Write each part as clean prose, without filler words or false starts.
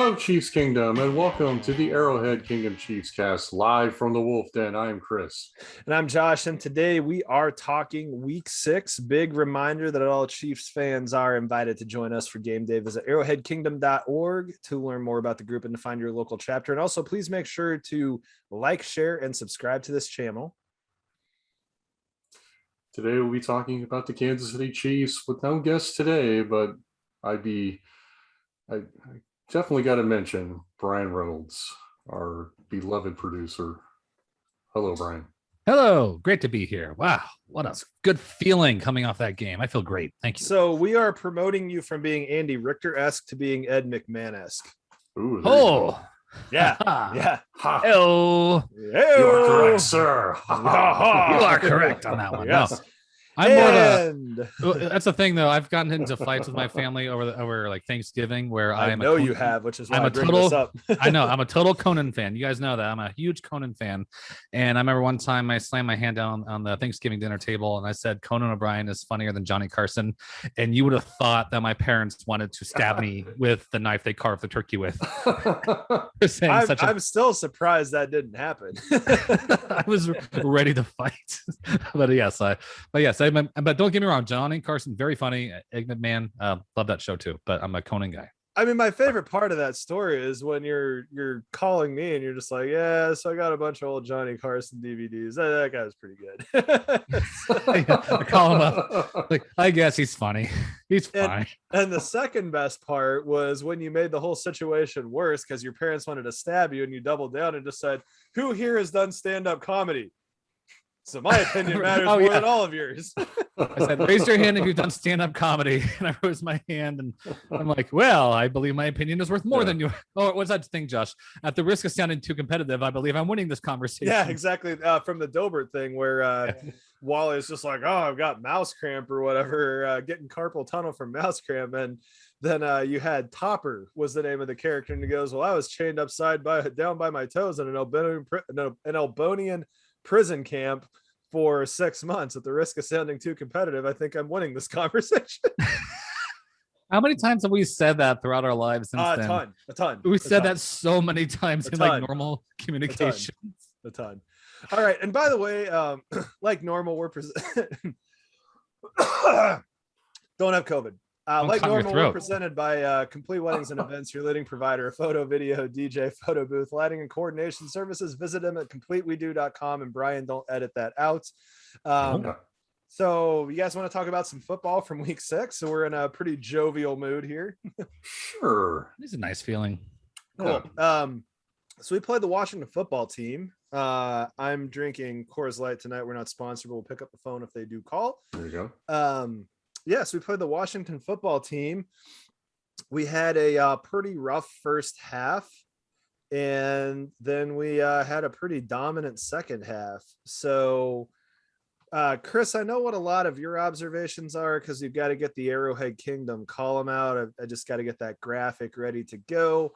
Hello, Chiefs Kingdom, and welcome to the Arrowhead Kingdom Chiefs cast live from the Wolf Den. I am Chris. And I'm Josh, and today we are talking week 6. Big reminder that all Chiefs fans are invited to join us for game day. Visit arrowheadkingdom.org to learn more about the group and to find your local chapter. And also, please make sure to like, share, and subscribe to this channel. Today we'll be talking about the Kansas City Chiefs with no guests today, but I definitely got to mention Brian Reynolds, our beloved producer. Hello, Brian. Hello, great to be here. Wow, what a good feeling coming off that game. I feel great. Thank you. So we are promoting you from being Andy Richter-esque to being Ed McMahon-esque. Ooh, Oh, yeah, yeah. Hello. You are correct, sir. You are correct on that one. Yes. No. I'm more that's the thing though. I've gotten into fights with my family over like Thanksgiving where I know you have, which is why I bring this up. I know I'm a total Conan fan. You guys know that I'm a huge Conan fan. And I remember one time I slammed my hand down on the Thanksgiving dinner table and I said Conan O'Brien is funnier than Johnny Carson. And you would have thought that my parents wanted to stab me with the knife they carved the turkey with. I'm still surprised that didn't happen. I was ready to fight. But yes, but don't get me wrong, Johnny Carson, very funny. Egg McMahon, love that show too. But I'm a Conan guy. I mean, my favorite part of that story is when you're calling me and you're just like, yeah, so I got a bunch of old Johnny Carson DVDs. That guy's pretty good. I call him up. Like, I guess he's funny. He's fine. And the second best part was when you made the whole situation worse because your parents wanted to stab you and you doubled down and just said, who here has done stand-up comedy? So my opinion matters more than all of yours. I said, raise your hand if you've done stand-up comedy. And I raised my hand and I'm like, well, I believe my opinion is worth more than you. Oh, what's that thing, Josh? At the risk of sounding too competitive, I believe I'm winning this conversation. Yeah, exactly. From the Dobert thing where Wally's just like, oh, I've got mouse cramp or whatever, getting carpal tunnel from mouse cramp. And then you had Topper was the name of the character. And he goes, well, I was chained down by my toes in an Elbonian prison camp for 6 months. At the risk of sounding too competitive, I think I'm winning this conversation. How many times have we said that throughout our lives since then? A ton. We said that so many times in like normal communication. A ton. All right. And by the way, like normal, we're don't have COVID. Like normal, we're presented by Complete Weddings and Events, your leading provider of photo, video, DJ, photo booth, lighting, and coordination services. Visit them at completewedo.com. And Brian, don't edit that out. So you guys want to talk about some football from week 6? So we're in a pretty jovial mood here. Sure. It's a nice feeling. Cool. Yeah. So we played the Washington football team. I'm drinking Coors Light tonight. We're not sponsored, but we'll pick up the phone if they do call. There you go. Yes, we played the Washington football team. We had a pretty rough first half, and then we had a pretty dominant second half. So, Chris, I know what a lot of your observations are because you've got to get the Arrowhead Kingdom column out. I just got to get that graphic ready to go,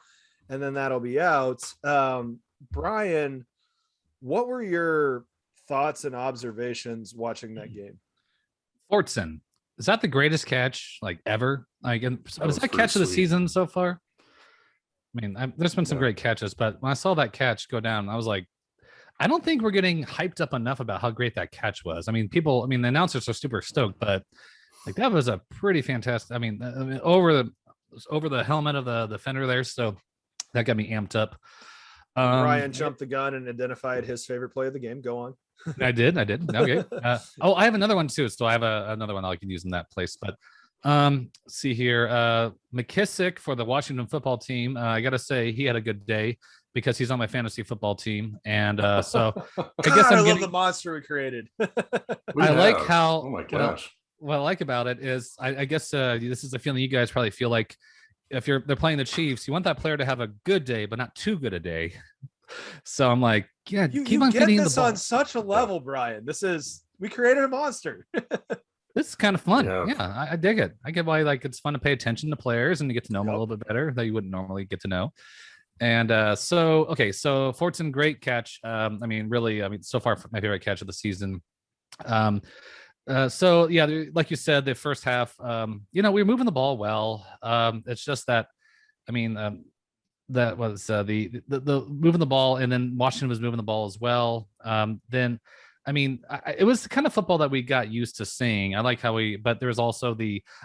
and then that'll be out. Brian, what were your thoughts and observations watching that game? Fortson. Is that the greatest catch like ever? Like, was that catch of the season so far? I mean, there's been some great catches, but when I saw that catch go down, I was like, I don't think we're getting hyped up enough about how great that catch was. I mean, the announcers are super stoked, but like that was a pretty fantastic. I mean, over the helmet of the defender there, so that got me amped up. Ryan jumped the gun and identified his favorite play of the game. Go on. I did. Okay. I have another one too. So I have another one I can use in that place. But see here, McKissick for the Washington football team. I got to say he had a good day because he's on my fantasy football team. And so I guess I love the monster we created. I like how. Oh my gosh. What I like about it is I guess this is a feeling you guys probably feel like if they're playing the Chiefs, you want that player to have a good day, but not too good a day. So I'm like, yeah, keep on getting this the ball on such a level, Brian. We created a monster. This is kind of fun. Yeah, I dig it. I get why it's fun to pay attention to players and to get to know them a little bit better that you wouldn't normally get to know. And so Fortson, great catch. So far my favorite catch of the season. So yeah, like you said, the first half, we were moving the ball well. It's just that, that was the moving the ball, and then Washington was moving the ball as well. Then, I mean, it was the kind of football that we got used to seeing. I like how but there's also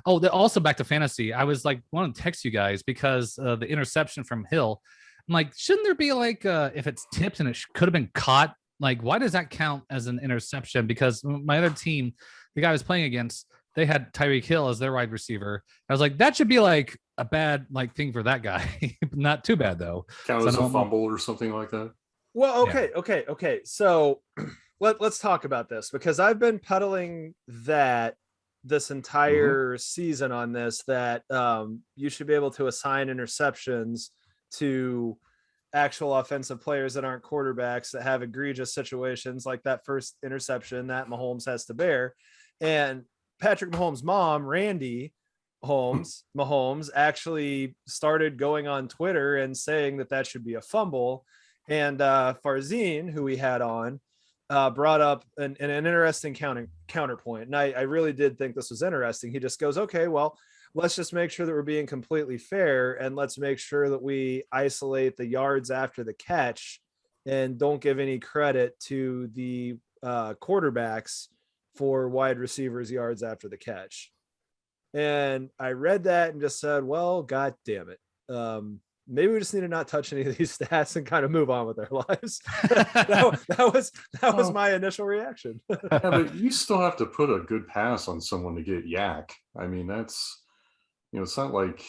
also back to fantasy. I was like, wanting to text you guys because the interception from Hill. I'm like, shouldn't there be like if it's tipped and it could have been caught? Like, why does that count as an interception? Because my other team, the guy I was playing against, they had Tyreek Hill as their wide receiver. I was like, that should be like a bad like thing for that guy. Not too bad though. Count as a fumble or something like that. Well, okay. So let's talk about this, because I've been peddling that this entire season on this, that you should be able to assign interceptions to actual offensive players that aren't quarterbacks that have egregious situations like that first interception that Mahomes has to bear. And Patrick Mahomes' mom, Randy Mahomes, actually started going on Twitter and saying that should be a fumble. And Farzine, who we had on, brought up an interesting counterpoint. And I really did think this was interesting. He just goes, okay, well, let's just make sure that we're being completely fair, and let's make sure that we isolate the yards after the catch and don't give any credit to the quarterbacks for wide receivers' yards after the catch. And I read that and just said, well, God damn it. Maybe we just need to not touch any of these stats and kind of move on with our lives. that was my initial reaction. Yeah, but you still have to put a good pass on someone to get yak. I mean, that's, it's not like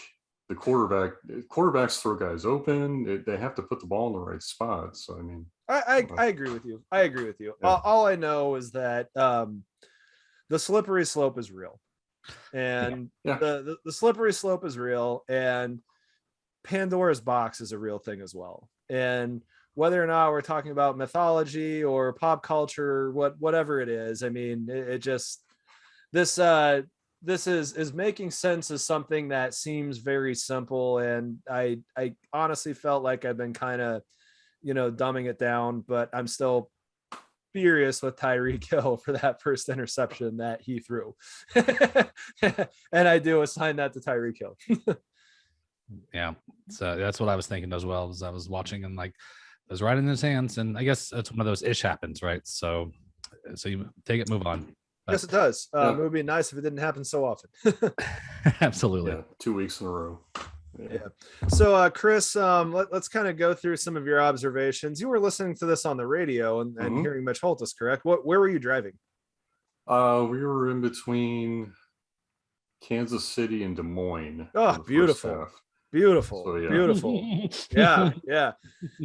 the quarterbacks throw guys open. They have to put the ball in the right spot. So, I mean, I agree with you. Yeah. All I know is that the slippery slope is real, and the slippery slope is real, and Pandora's box is a real thing as well. And whether or not we're talking about mythology or pop culture, whatever it is, I mean, it just, this is making sense as something that seems very simple. And I honestly felt like I've been kind of, dumbing it down, but I'm still furious with Tyreek Hill for that first interception that he threw. And I do assign that to Tyreek Hill. Yeah, so that's what I was thinking as well, as I was watching, and like it was right in his hands. And I guess it's one of those ish happens, right? So you take it, move on. But, yes, it does. It would be nice if it didn't happen so often. Absolutely. Yeah, 2 weeks in a row. Yeah. So Chris, let's kind of go through some of your observations. You were listening to this on the radio and hearing Mitch Holtis, correct? Where were you driving? We were in between Kansas City and Des Moines. Oh, beautiful. Beautiful. So, yeah. Beautiful. Yeah.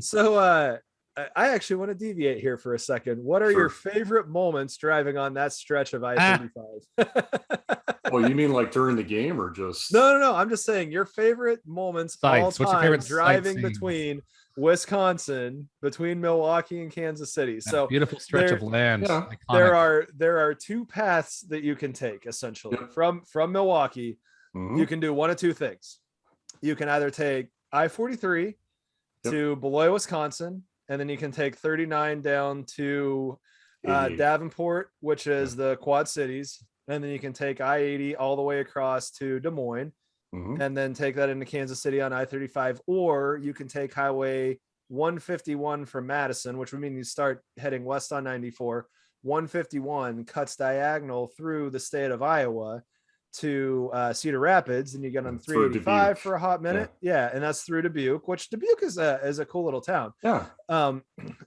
So I actually want to deviate here for a second. What are your favorite moments driving on that stretch of I-35? Well, you mean like during the game or just? No. I'm just saying your favorite moments all time driving between Wisconsin, between Milwaukee and Kansas City. So beautiful stretch of land. Yeah. There are two paths that you can take essentially from Milwaukee. You can do one of two things. You can either take I-43 to Beloit, Wisconsin, and then you can take 39 down to Davenport, which is the Quad Cities. And then you can take I-80 all the way across to Des Moines, and then take that into Kansas City on I-35. Or you can take Highway 151 from Madison, which would mean you start heading west on 94. 151 cuts diagonal through the state of Iowa to Cedar Rapids, and you get on 385 for a hot minute. Yeah, and that's through Dubuque, which Dubuque is a cool little town. Yeah. And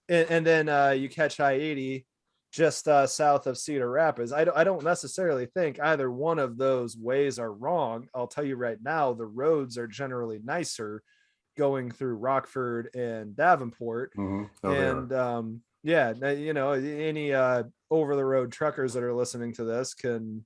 then you catch I-80 just south of Cedar Rapids. I don't necessarily think either one of those ways are wrong. I'll tell you right now, the roads are generally nicer going through Rockford and Davenport. And any over the road truckers that are listening to this can,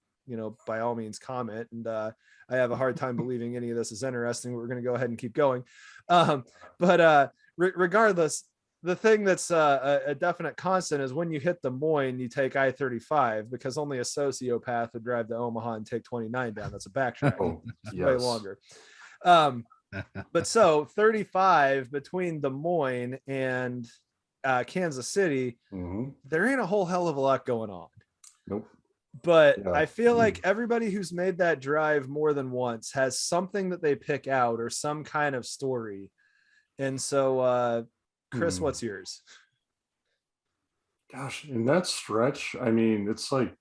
by all means comment. And I have a hard time believing any of this is interesting. We're going to go ahead and keep going. But regardless, the thing that's a definite constant is when you hit Des Moines, you take I-35, because only a sociopath would drive to Omaha and take 29 down. That's a backtrack. Way longer. But so 35 between Des Moines and Kansas City, there ain't a whole hell of a lot going on. Nope. But I feel like everybody who's made that drive more than once has something that they pick out or some kind of story. And so, Chris, Hmm. what's yours? Gosh, in that stretch, I mean, it's like,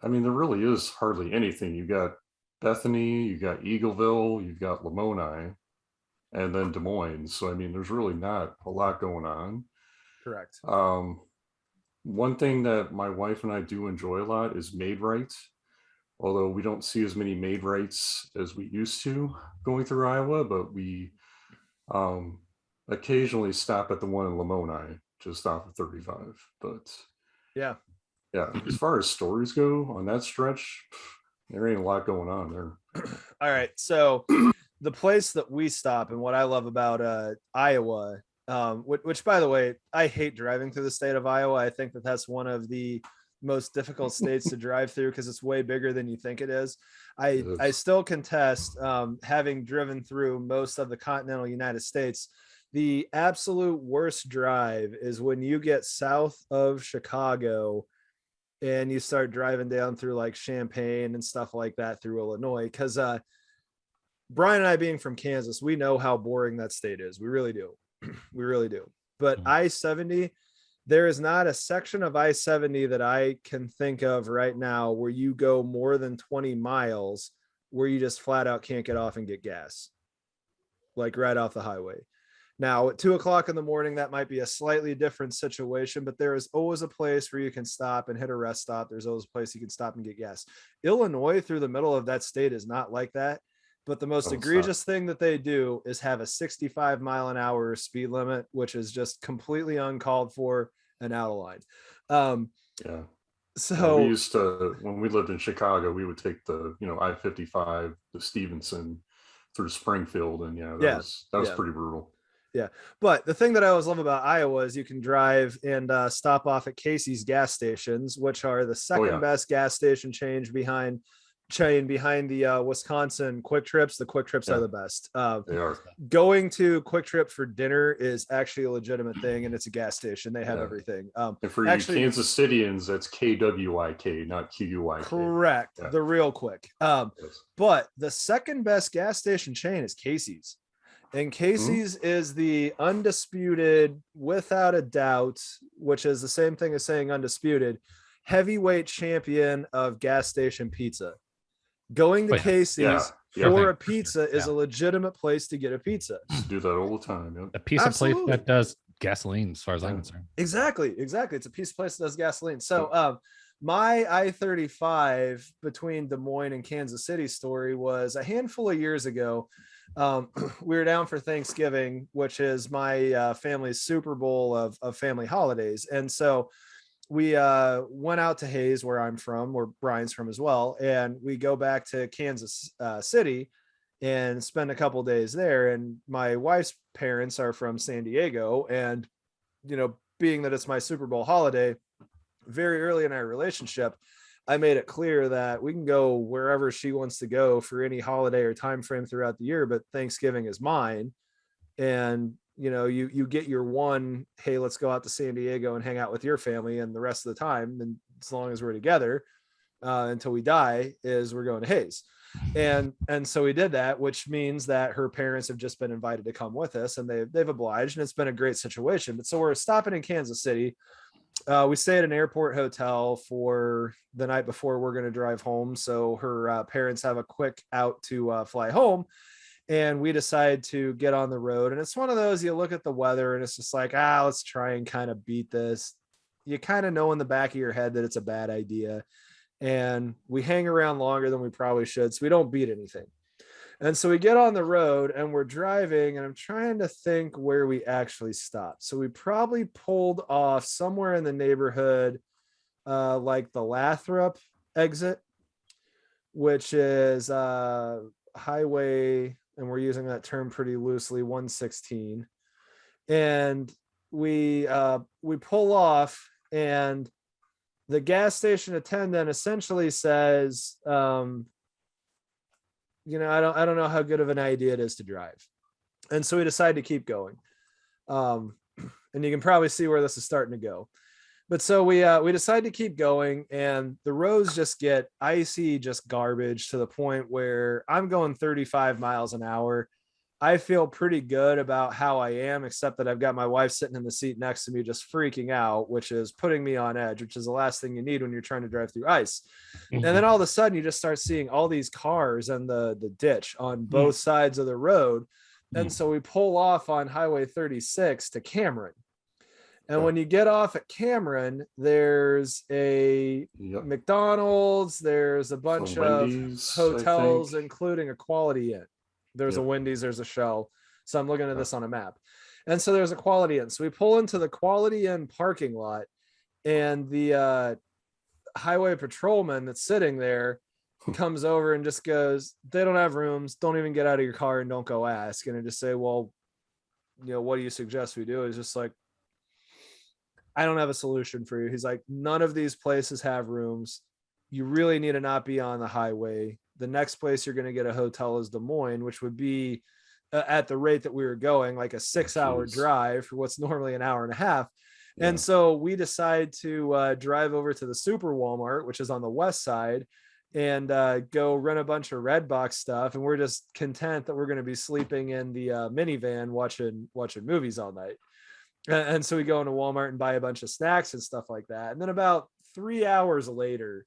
I mean, there really is hardly anything. You got Bethany, you got Eagleville, you've got Lamoni, and then Des Moines. So, I mean, there's really not a lot going on. Correct. One thing that my wife and I do enjoy a lot is maid rights, although we don't see as many maid rights as we used to going through Iowa, but we um, occasionally stop at the one in Lamoni, just off of 35. But Yeah. yeah, as far as stories go on that stretch, there ain't a lot going on there. All right. So the place that we stop and what I love about Iowa, which by the way, I hate driving through the state of Iowa. I think that that's one of the most difficult states to drive through because it's way bigger than you think it is. I still contest, having driven through most of the continental United States, the absolute worst drive is when you get south of Chicago and you start driving down through like Champaign and stuff like that through Illinois. Because Brian and I, being from Kansas, we know how boring that state is. We really do. We really do. But I-70, there is not a section of I-70 that I can think of right now where you go more than 20 miles where you just flat out can't get off and get gas, like right off the highway. Now, at 2 o'clock in the morning, that might be a slightly different situation, but there is always a place where you can stop and hit a rest stop. There's always a place you can stop and get gas. Illinois, through the middle of that state, is not like that. But the most egregious thing that they do is have a 65-mile-an-hour speed limit, which is just completely uncalled for and out of line. Yeah. So we used to, when we lived in Chicago, we would take the, I-55 to Stevenson through Springfield, and that was pretty brutal. Yeah. But the thing that I always love about Iowa is you can drive and stop off at Casey's gas stations, which are the second best gas station chain behind the Wisconsin Quick Trips. The Quick Trips are the best. They are. Going to Quick Trip for dinner is actually a legitimate thing, and it's a gas station. They have everything. And for you Kansas Cityans, that's KWIK, not QUIK. Correct. Yeah. The real quick. Yes. But the second best gas station chain is Casey's. And Casey's is the undisputed, without a doubt, which is the same thing as saying undisputed, heavyweight champion of gas station pizza. Going to Casey's for a pizza is a legitimate place to get a pizza. Do that all the time. Yeah. A piece of place that does gasoline, as far as I'm concerned. Exactly. It's a piece of place that does gasoline. So my I-35 between Des Moines and Kansas City story was a handful of years ago. We were down for Thanksgiving, which is my family's Super Bowl of family holidays. And so we went out to Hayes, where I'm from, where Brian's from as well. And we go back to Kansas City and spend a couple days there. And my wife's parents are from San Diego. And, being that it's my Super Bowl holiday, very early in our relationship, I made it clear that we can go wherever she wants to go for any holiday or time frame throughout the year, but Thanksgiving is mine. And, you get your one, hey, let's go out to San Diego and hang out with your family. And the rest of the time, and as long as we're together until we die, is we're going to Hayes. And so we did that, which means that her parents have just been invited to come with us, and they've obliged, and it's been a great situation. But so we're stopping in Kansas City. We stay at an airport hotel for the night before we're going to drive home. So her parents have a quick out to fly home, and we decide to get on the road. And it's one of those, you look at the weather and it's just like, let's try and kind of beat this. You kind of know in the back of your head that it's a bad idea. And we hang around longer than we probably should, so we don't beat anything. And so we get on the road and we're driving, and I'm trying to think where we actually stopped. So we probably pulled off somewhere in the neighborhood, like the Lathrop exit, which is highway, and we're using that term pretty loosely, 116. And we pull off, and the gas station attendant essentially says, I don't know how good of an idea it is to drive. And so we decide to keep going. And you can probably see where this is starting to go. But so we decide to keep going, and the roads just get icy, just garbage, to the point where I'm going 35 miles an hour. I feel pretty good about how I am, except that I've got my wife sitting in the seat next to me just freaking out, which is putting me on edge, which is the last thing you need when you're trying to drive through ice. And then all of a sudden you just start seeing all these cars in the ditch on both sides of the road. And so we pull off on Highway 36 to Cameron. And when you get off at Cameron, there's a McDonald's, there's a bunch of hotels, including a Quality Inn. There's a Wendy's, there's a Shell. So I'm looking at this on a map. And so there's a Quality Inn. So we pull into the Quality Inn parking lot, and the highway patrolman that's sitting there comes over and just goes, they don't have rooms. Don't even get out of your car and don't go ask. And I just say, well, what do you suggest we do? He's just like, I don't have a solution for you. He's like, none of these places have rooms. You really need to not be on the highway. The next place you're going to get a hotel is Des Moines, which would be at the rate that we were going, like a 6-hour drive for what's normally an hour and a half. Yeah. And so we decide to drive over to the Super Walmart, which is on the west side, and go rent a bunch of Redbox stuff. And we're just content that we're going to be sleeping in the minivan watching movies all night. And so we go into Walmart and buy a bunch of snacks and stuff like that. And then about 3 hours later,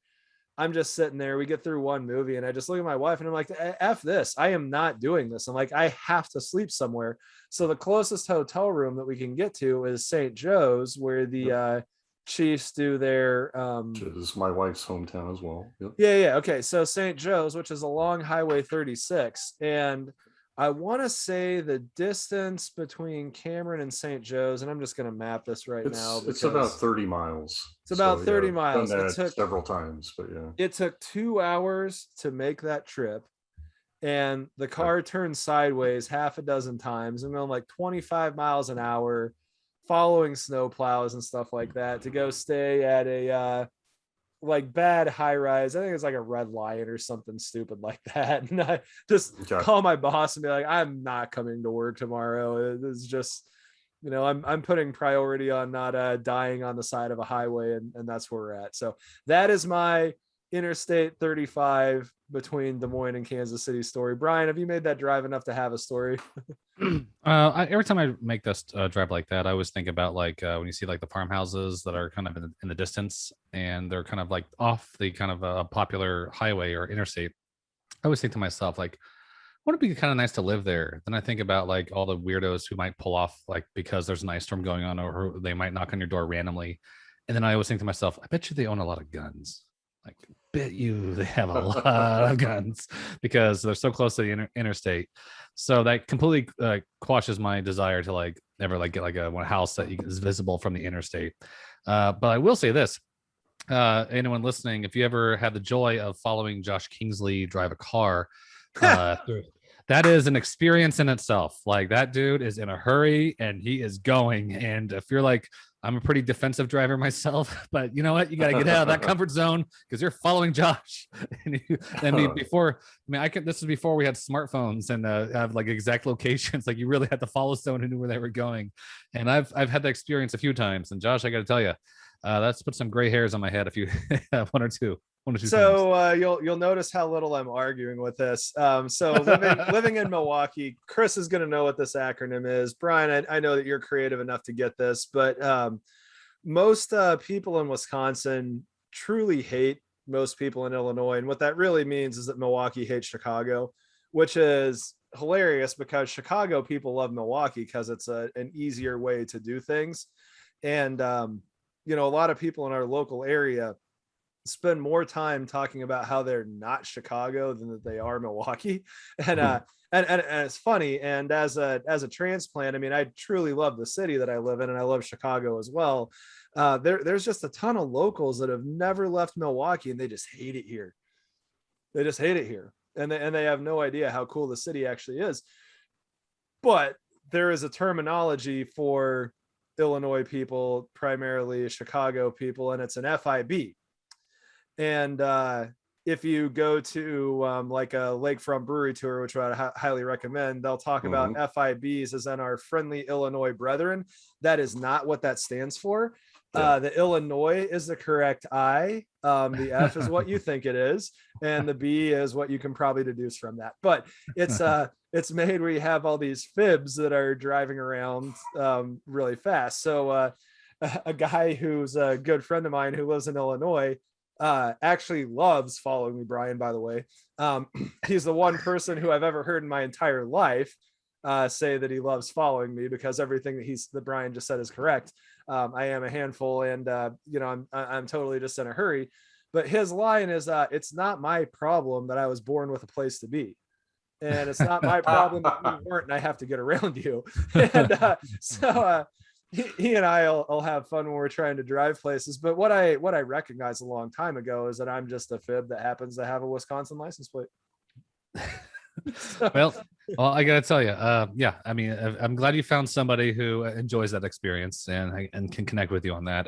I'm just sitting there. We get through one movie and I just look at my wife and I'm like, F this. I am not doing this. I'm like, I have to sleep somewhere. So the closest hotel room that we can get to is St. Joe's, where the Chiefs do their which is my wife's hometown as well. Yep. Yeah. Okay. So St. Joe's, which is along Highway 36. And I want to say the distance between Cameron and St. Joe's, and I'm just going to map this now. It's about 30 miles. It's about 30 miles. Done that it took several times, but it took 2 hours to make that trip. And the car turned sideways half a dozen times and going like 25 miles an hour, following snow plows and stuff like that, to go stay at a like bad high rise. I think it's like a Red Lion or something stupid like that. And I just call my boss and be like, I'm not coming to work tomorrow. It's just, I'm putting priority on not dying on the side of a highway. And that's where we're at. So that is my Interstate 35 between Des Moines and Kansas City story. Brian, have you made that drive enough to have a story? Every time I make this drive like that, I always think about like when you see like the farmhouses that are kind of in the distance and they're kind of like off the kind of a popular highway or interstate. I always think to myself, like, wouldn't it be kind of nice to live there? Then I think about like all the weirdos who might pull off like because there's an ice storm going on, or they might knock on your door randomly. And then I always think to myself, I bet you they own a lot of guns. Like, bet you they have a lot of guns because they're so close to the interstate. So that completely quashes my desire to like never like get like a house that is visible from the interstate. But I will say this: anyone listening, if you ever had the joy of following Josh Kingsley drive a car, that is an experience in itself. Like, that dude is in a hurry and he is going. And if you're like, I'm a pretty defensive driver myself, but you know what? You got to get out of that comfort zone because you're following Josh. This is before we had smartphones and have like exact locations. Like, you really had to follow someone who knew where they were going. And I've had that experience a few times. And Josh, I got to tell you, that's put some gray hairs on my head. One or two. So you'll notice how little I'm arguing with this. So living in Milwaukee, Chris is going to know what this acronym is. Brian, I know that you're creative enough to get this, but most people in Wisconsin truly hate most people in Illinois. And what that really means is that Milwaukee hates Chicago, which is hilarious because Chicago people love Milwaukee because it's an easier way to do things. And, a lot of people in our local area spend more time talking about how they're not Chicago than that they are Milwaukee. And it's funny. And as a transplant, I mean, I truly love the city that I live in, and I love Chicago as well. There's just a ton of locals that have never left Milwaukee and they just hate it here. They just hate it here. And they have no idea how cool the city actually is. But there is a terminology for Illinois people, primarily Chicago people, and it's an FIB. And if you go to like a lakefront brewery tour, which I highly recommend, they'll talk about FIBs as in our friendly Illinois brethren. That is not what that stands for. The Illinois is the correct I. The F is what you think it is, and the B is what you can probably deduce from that. But it's made where you have all these fibs that are driving around really fast. So a guy who's a good friend of mine who lives in Illinois actually loves following me, Brian, by the way. He's the one person who I've ever heard in my entire life say that he loves following me, because everything that Brian just said is correct. I am a handful, and I'm totally just in a hurry. But his line is, "It's not my problem that I was born with a place to be, and it's not my problem that you weren't, and I have to get around you." And he and I'll have fun when we're trying to drive places. But what I recognized a long time ago is that I'm just a fib that happens to have a Wisconsin license plate. Well, I gotta tell you, yeah. I mean, I'm glad you found somebody who enjoys that experience and can connect with you on that.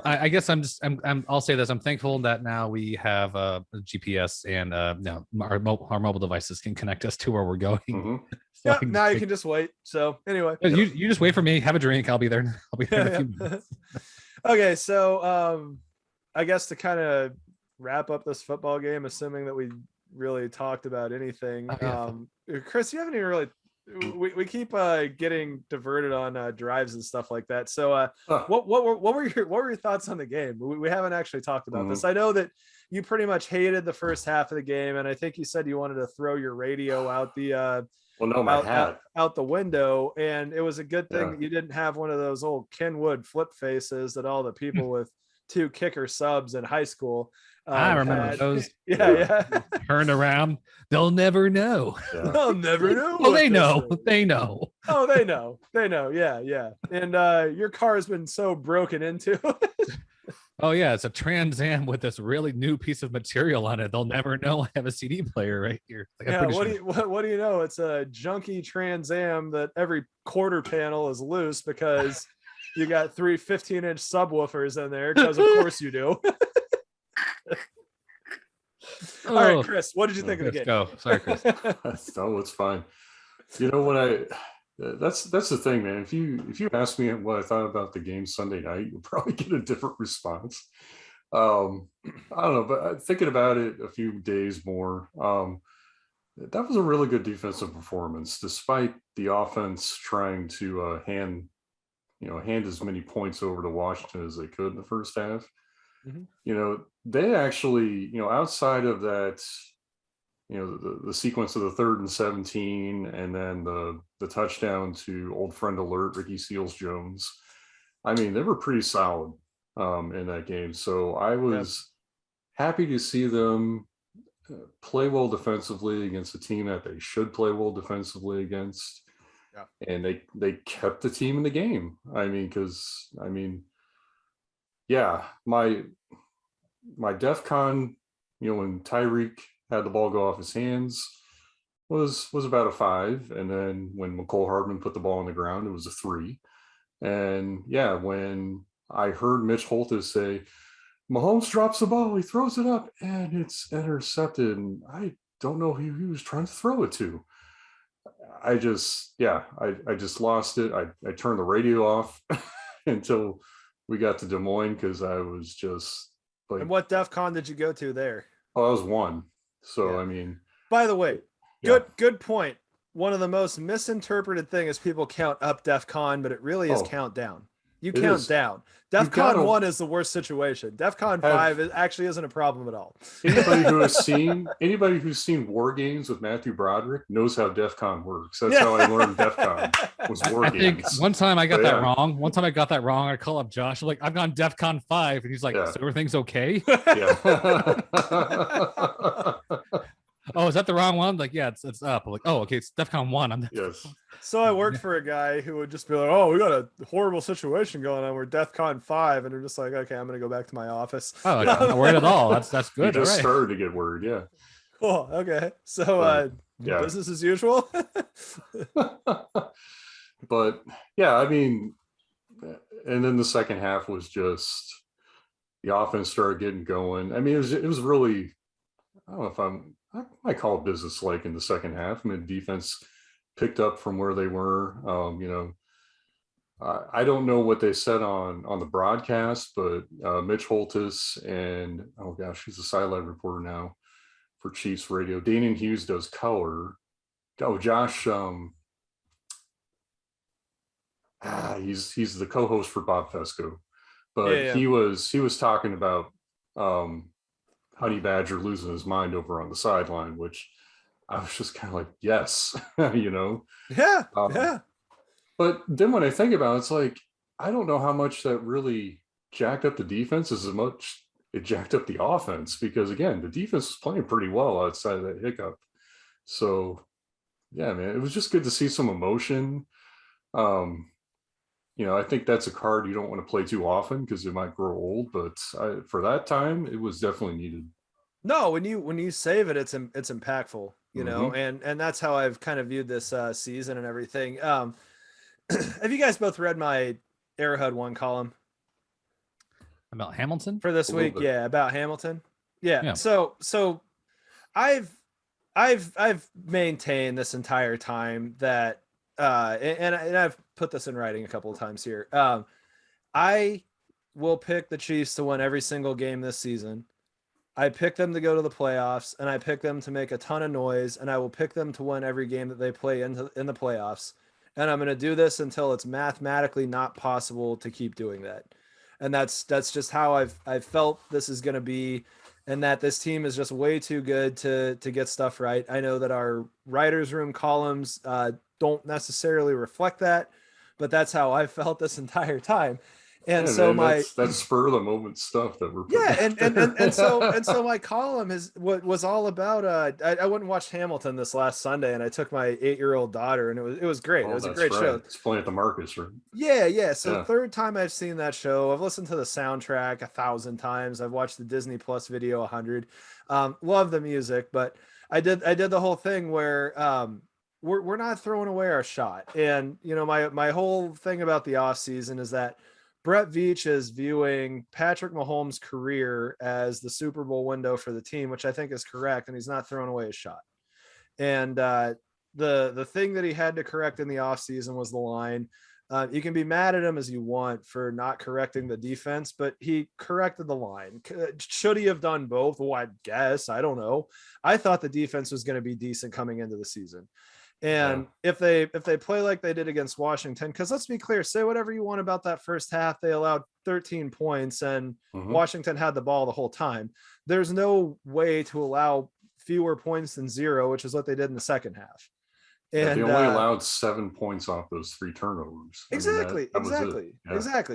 I guess I'll say this: I'm thankful that now we have a GPS, and our mobile devices can connect us to where we're going. Mm-hmm. So now you can just wait. So anyway, you just wait for me, have a drink. I'll be there. I'll be there in a few minutes. Okay, so I guess to kind of wrap up this football game, assuming that we really talked about anything. Chris, you haven't even really. We keep getting diverted on drives and stuff like that. So what were your thoughts on the game? We haven't actually talked about this. I know that you pretty much hated the first half of the game, and I think you said you wanted to throw your radio out the out the window, and it was a good thing that you didn't have one of those old Kenwood flip faces that all the people with 2 kicker subs in high school. I remember those. Yeah. Turn around. They'll never know. Yeah. They'll never know. Oh, they know. They know. Oh, they know. They know. Yeah. And your car has been so broken into. Oh yeah, it's a Trans Am with this really new piece of material on it. They'll never know I have a CD player right here. What do you know? It's a junky Trans Am that every quarter panel is loose because you got 3 15-inch subwoofers in there, because of course you do. All right, Chris, what did you think of the game? Go. Sorry, Chris. No, it's fine. You know what that's the thing, man. If you ask me what I thought about the game Sunday night, you'll probably get a different response. I don't know, but thinking about it a few days more, that was a really good defensive performance, despite the offense trying to hand as many points over to Washington as they could in the first half. Mm-hmm. They actually, outside of that, the sequence of the 3rd and 17, and then the touchdown to old friend alert, Ricky Seals-Jones. I mean, they were pretty solid in that game. So I was happy to see them play well defensively against a team that they should play well defensively against. Yeah. And they kept the team in the game. I mean, my DEFCON, when Tyreek had the ball go off his hands, was about a 5, and then when McCole Hardman put the ball on the ground, it was a 3. And when I heard Mitch Holthus say, Mahomes drops the ball, he throws it up, and it's intercepted, and I don't know who he was trying to throw it to. I just lost it. I turned the radio off until we got to Des Moines, because I was just like. And what DEFCON did you go to there? Oh, I was 1. So, I mean. By the way, good point. One of the most misinterpreted thing is people count up DEFCON, but it really is count down. You count down. DEFCON 1 is the worst situation. DEFCON 5 actually isn't a problem at all. Anybody who's seen War Games with Matthew Broderick knows how DEFCON works. That's how I learned DEFCON was War Games. I think one time I got that wrong. I call up Josh. I'm like, I've gone DEFCON 5, and he's like, so everything's okay? Yeah. Oh, is that the wrong one? Like, yeah, it's up. I'm like, oh, okay, it's DEFCON 1. Yes. So I worked for a guy who would just be like, oh, we got a horrible situation going on. We're DEFCON 5. And we're just like, okay, I'm going to go back to my office. Oh, I'm not worried at all. That's good. You just started to get worried. Yeah. Cool. Okay. So business as usual. But yeah, I mean, and then the second half was just, the offense started getting going. I mean, it was really, I don't know if I might call it business-like in the second half. I mean, defense picked up from where they were. I don't know what they said on the broadcast, but Mitch Holtis and, oh gosh, he's a sideline reporter now for Chiefs radio. Danian Hughes does color. Oh, Josh, he's the co-host for Bob Fesco, but Yeah. he was talking about Honey Badger losing his mind over on the sideline, which I was just kind of like, yes, you know. Yeah. But then when I think about it, it's like, I don't know how much that really jacked up the defense as much it jacked up the offense, because again, the defense was playing pretty well outside of that hiccup. So yeah, man, it was just good to see some emotion. Um, I think that's a card you don't want to play too often because it might grow old, but for that time, it was definitely needed. No, when you save it, it's impactful, you know, and that's how I've kind of viewed this season and everything. Have you guys both read my Arrowhead One column About Hamilton for this week? Bit. Yeah, about Hamilton. Yeah. So I've maintained this entire time that and I've put this in writing a couple of times here. I will pick the Chiefs to win every single game this season. I pick them to go to the playoffs, and I pick them to make a ton of noise, and I will pick them to win every game that they play in the playoffs. And I'm going to do this until it's mathematically not possible to keep doing that. And that's just how I've felt this is going to be, and that this team is just way too good to get stuff right. I know that our writers' room columns don't necessarily reflect that, but that's how I felt this entire time. And yeah, so man, that's spur of the moment stuff that we're and so my column was all about I went and watched Hamilton this last Sunday, and I took my 8-year-old daughter, and it was great. It was a great show. It's playing at the Marcus, right? Yeah. So third time I've seen that show. I've listened to the soundtrack 1,000 times. I've watched the Disney Plus video 100. Love the music, but I did the whole thing where we're not throwing away our shot. And my whole thing about the off season is that Brett Veach is viewing Patrick Mahomes' career as the Super Bowl window for the team, which I think is correct, and he's not throwing away his shot. And the thing that he had to correct in the offseason was the line. You can be mad at him as you want for not correcting the defense, but he corrected the line. Should he have done both? Well, I guess. I don't know. I thought the defense was going to be decent coming into the season. And if they play like they did against Washington, because let's be clear, say whatever you want about that first half, they allowed 13 points and Washington had the ball the whole time. There's no way to allow fewer points than 0, which is what they did in the second half. And they only allowed 7 points off those 3 turnovers. Exactly.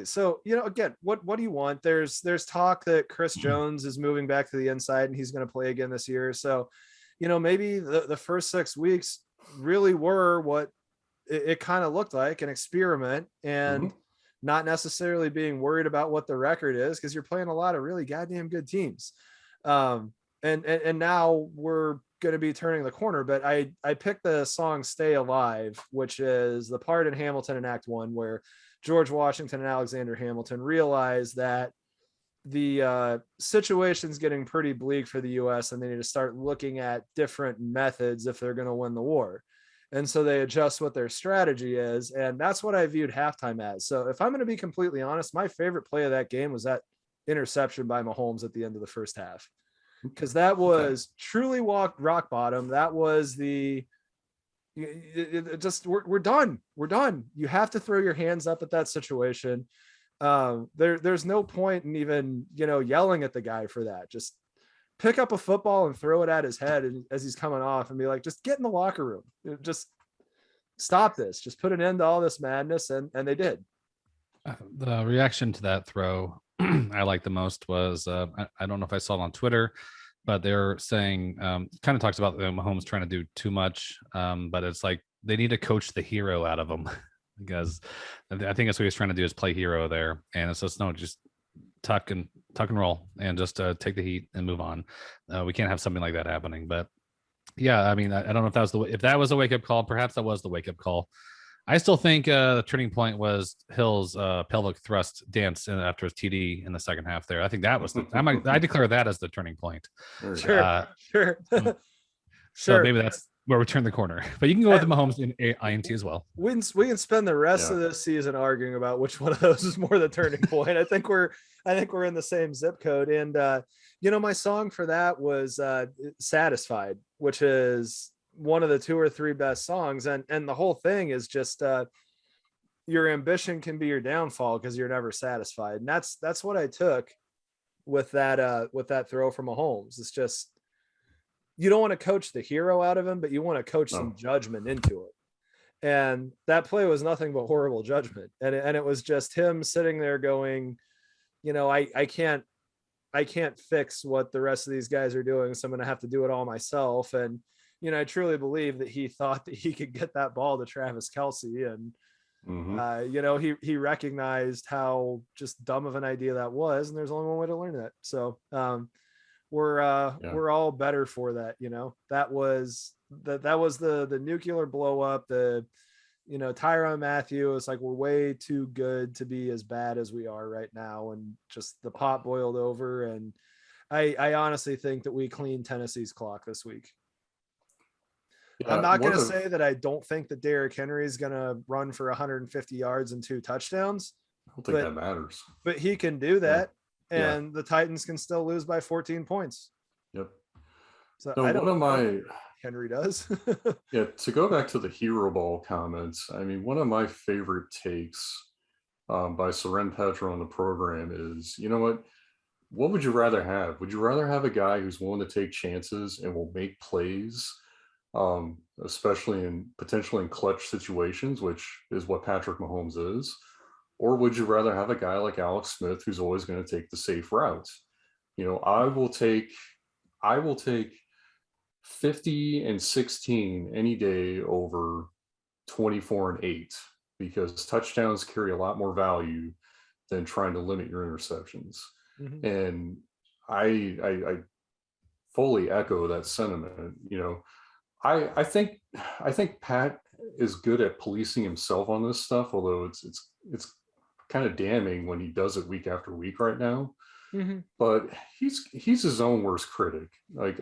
So, again, what do you want? There's talk that Chris Jones is moving back to the inside and he's going to play again this year. So, maybe the first 6 weeks really were what it kind of looked like, an experiment, and not necessarily being worried about what the record is, because you're playing a lot of really goddamn good teams. And now we're going to be turning the corner. But I picked the song Stay Alive, which is the part in Hamilton in Act 1 where George Washington and Alexander Hamilton realize that the situation's getting pretty bleak for the U.S. and they need to start looking at different methods if they're going to win the war. And so they adjust what their strategy is. And that's what I viewed halftime as. So if I'm going to be completely honest, my favorite play of that game was that interception by Mahomes at the end of the first half, because that was truly rock bottom. That was we're done. We're done. You have to throw your hands up at that situation. There's no point in even yelling at the guy for that. Just pick up a football and throw it at his head as he's coming off, and be like, just get in the locker room, just stop this, just put an end to all this madness. And they did. The reaction to that throw I liked the most was I don't know if I saw it on Twitter, but they're saying kind of talks about Mahomes trying to do too much, but it's like they need to coach the hero out of him. Because I think that's what he's trying to do, is play hero there. And it's just, no, just tuck and roll and just take the heat and move on. We can't have something like that happening. But yeah, I mean, I don't know if that was a wake up call. Perhaps that was the wake up call. I still think the turning point was Hill's pelvic thrust dance after his TD in the second half there. I think that was I declare that as the turning point. Sure. So maybe where we turn the corner. But you can go with the Mahomes in INT as well. We can spend the rest of this season arguing about which one of those is more the turning point. I think we're in the same zip code. And my song for that was Satisfied, which is one of the 2 or 3 best songs. And the whole thing is just your ambition can be your downfall because you're never satisfied. And that's what I took with that throw from Mahomes. It's just, you don't want to coach the hero out of him, but you want to coach some judgment into it. And that play was nothing but horrible judgment. And it was just him sitting there going, I can't fix what the rest of these guys are doing. So I'm going to have to do it all myself. And, I truly believe that he thought that he could get that ball to Travis Kelce. And, he recognized how just dumb of an idea that was. And there's only one way to learn that. So, we're all better for that. That was the nuclear blow up. Tyrann Mathieu is like, we're way too good to be as bad as we are right now. And just the pot boiled over. And I honestly think that we cleaned Tennessee's clock this week. Yeah, I'm not going to say that I don't think that Derrick Henry is going to run for 150 yards and 2 touchdowns. I don't think that matters. But he can do that. And the Titans can still lose by 14 points. Yep. So I don't know Henry does. To go back to the hero ball comments, I mean, one of my favorite takes by Soren Petro on the program is, what would you rather have? Would you rather have a guy who's willing to take chances and will make plays, especially potentially in clutch situations, which is what Patrick Mahomes is? Or would you rather have a guy like Alex Smith who's always going to take the safe route? I will take 50 and 16 any day over 24 and 8, because touchdowns carry a lot more value than trying to limit your interceptions. Mm-hmm. And I fully echo that sentiment. I think Pat is good at policing himself on this stuff, although it's kind of damning when he does it week after week right now. Mm-hmm. But he's his own worst critic. Like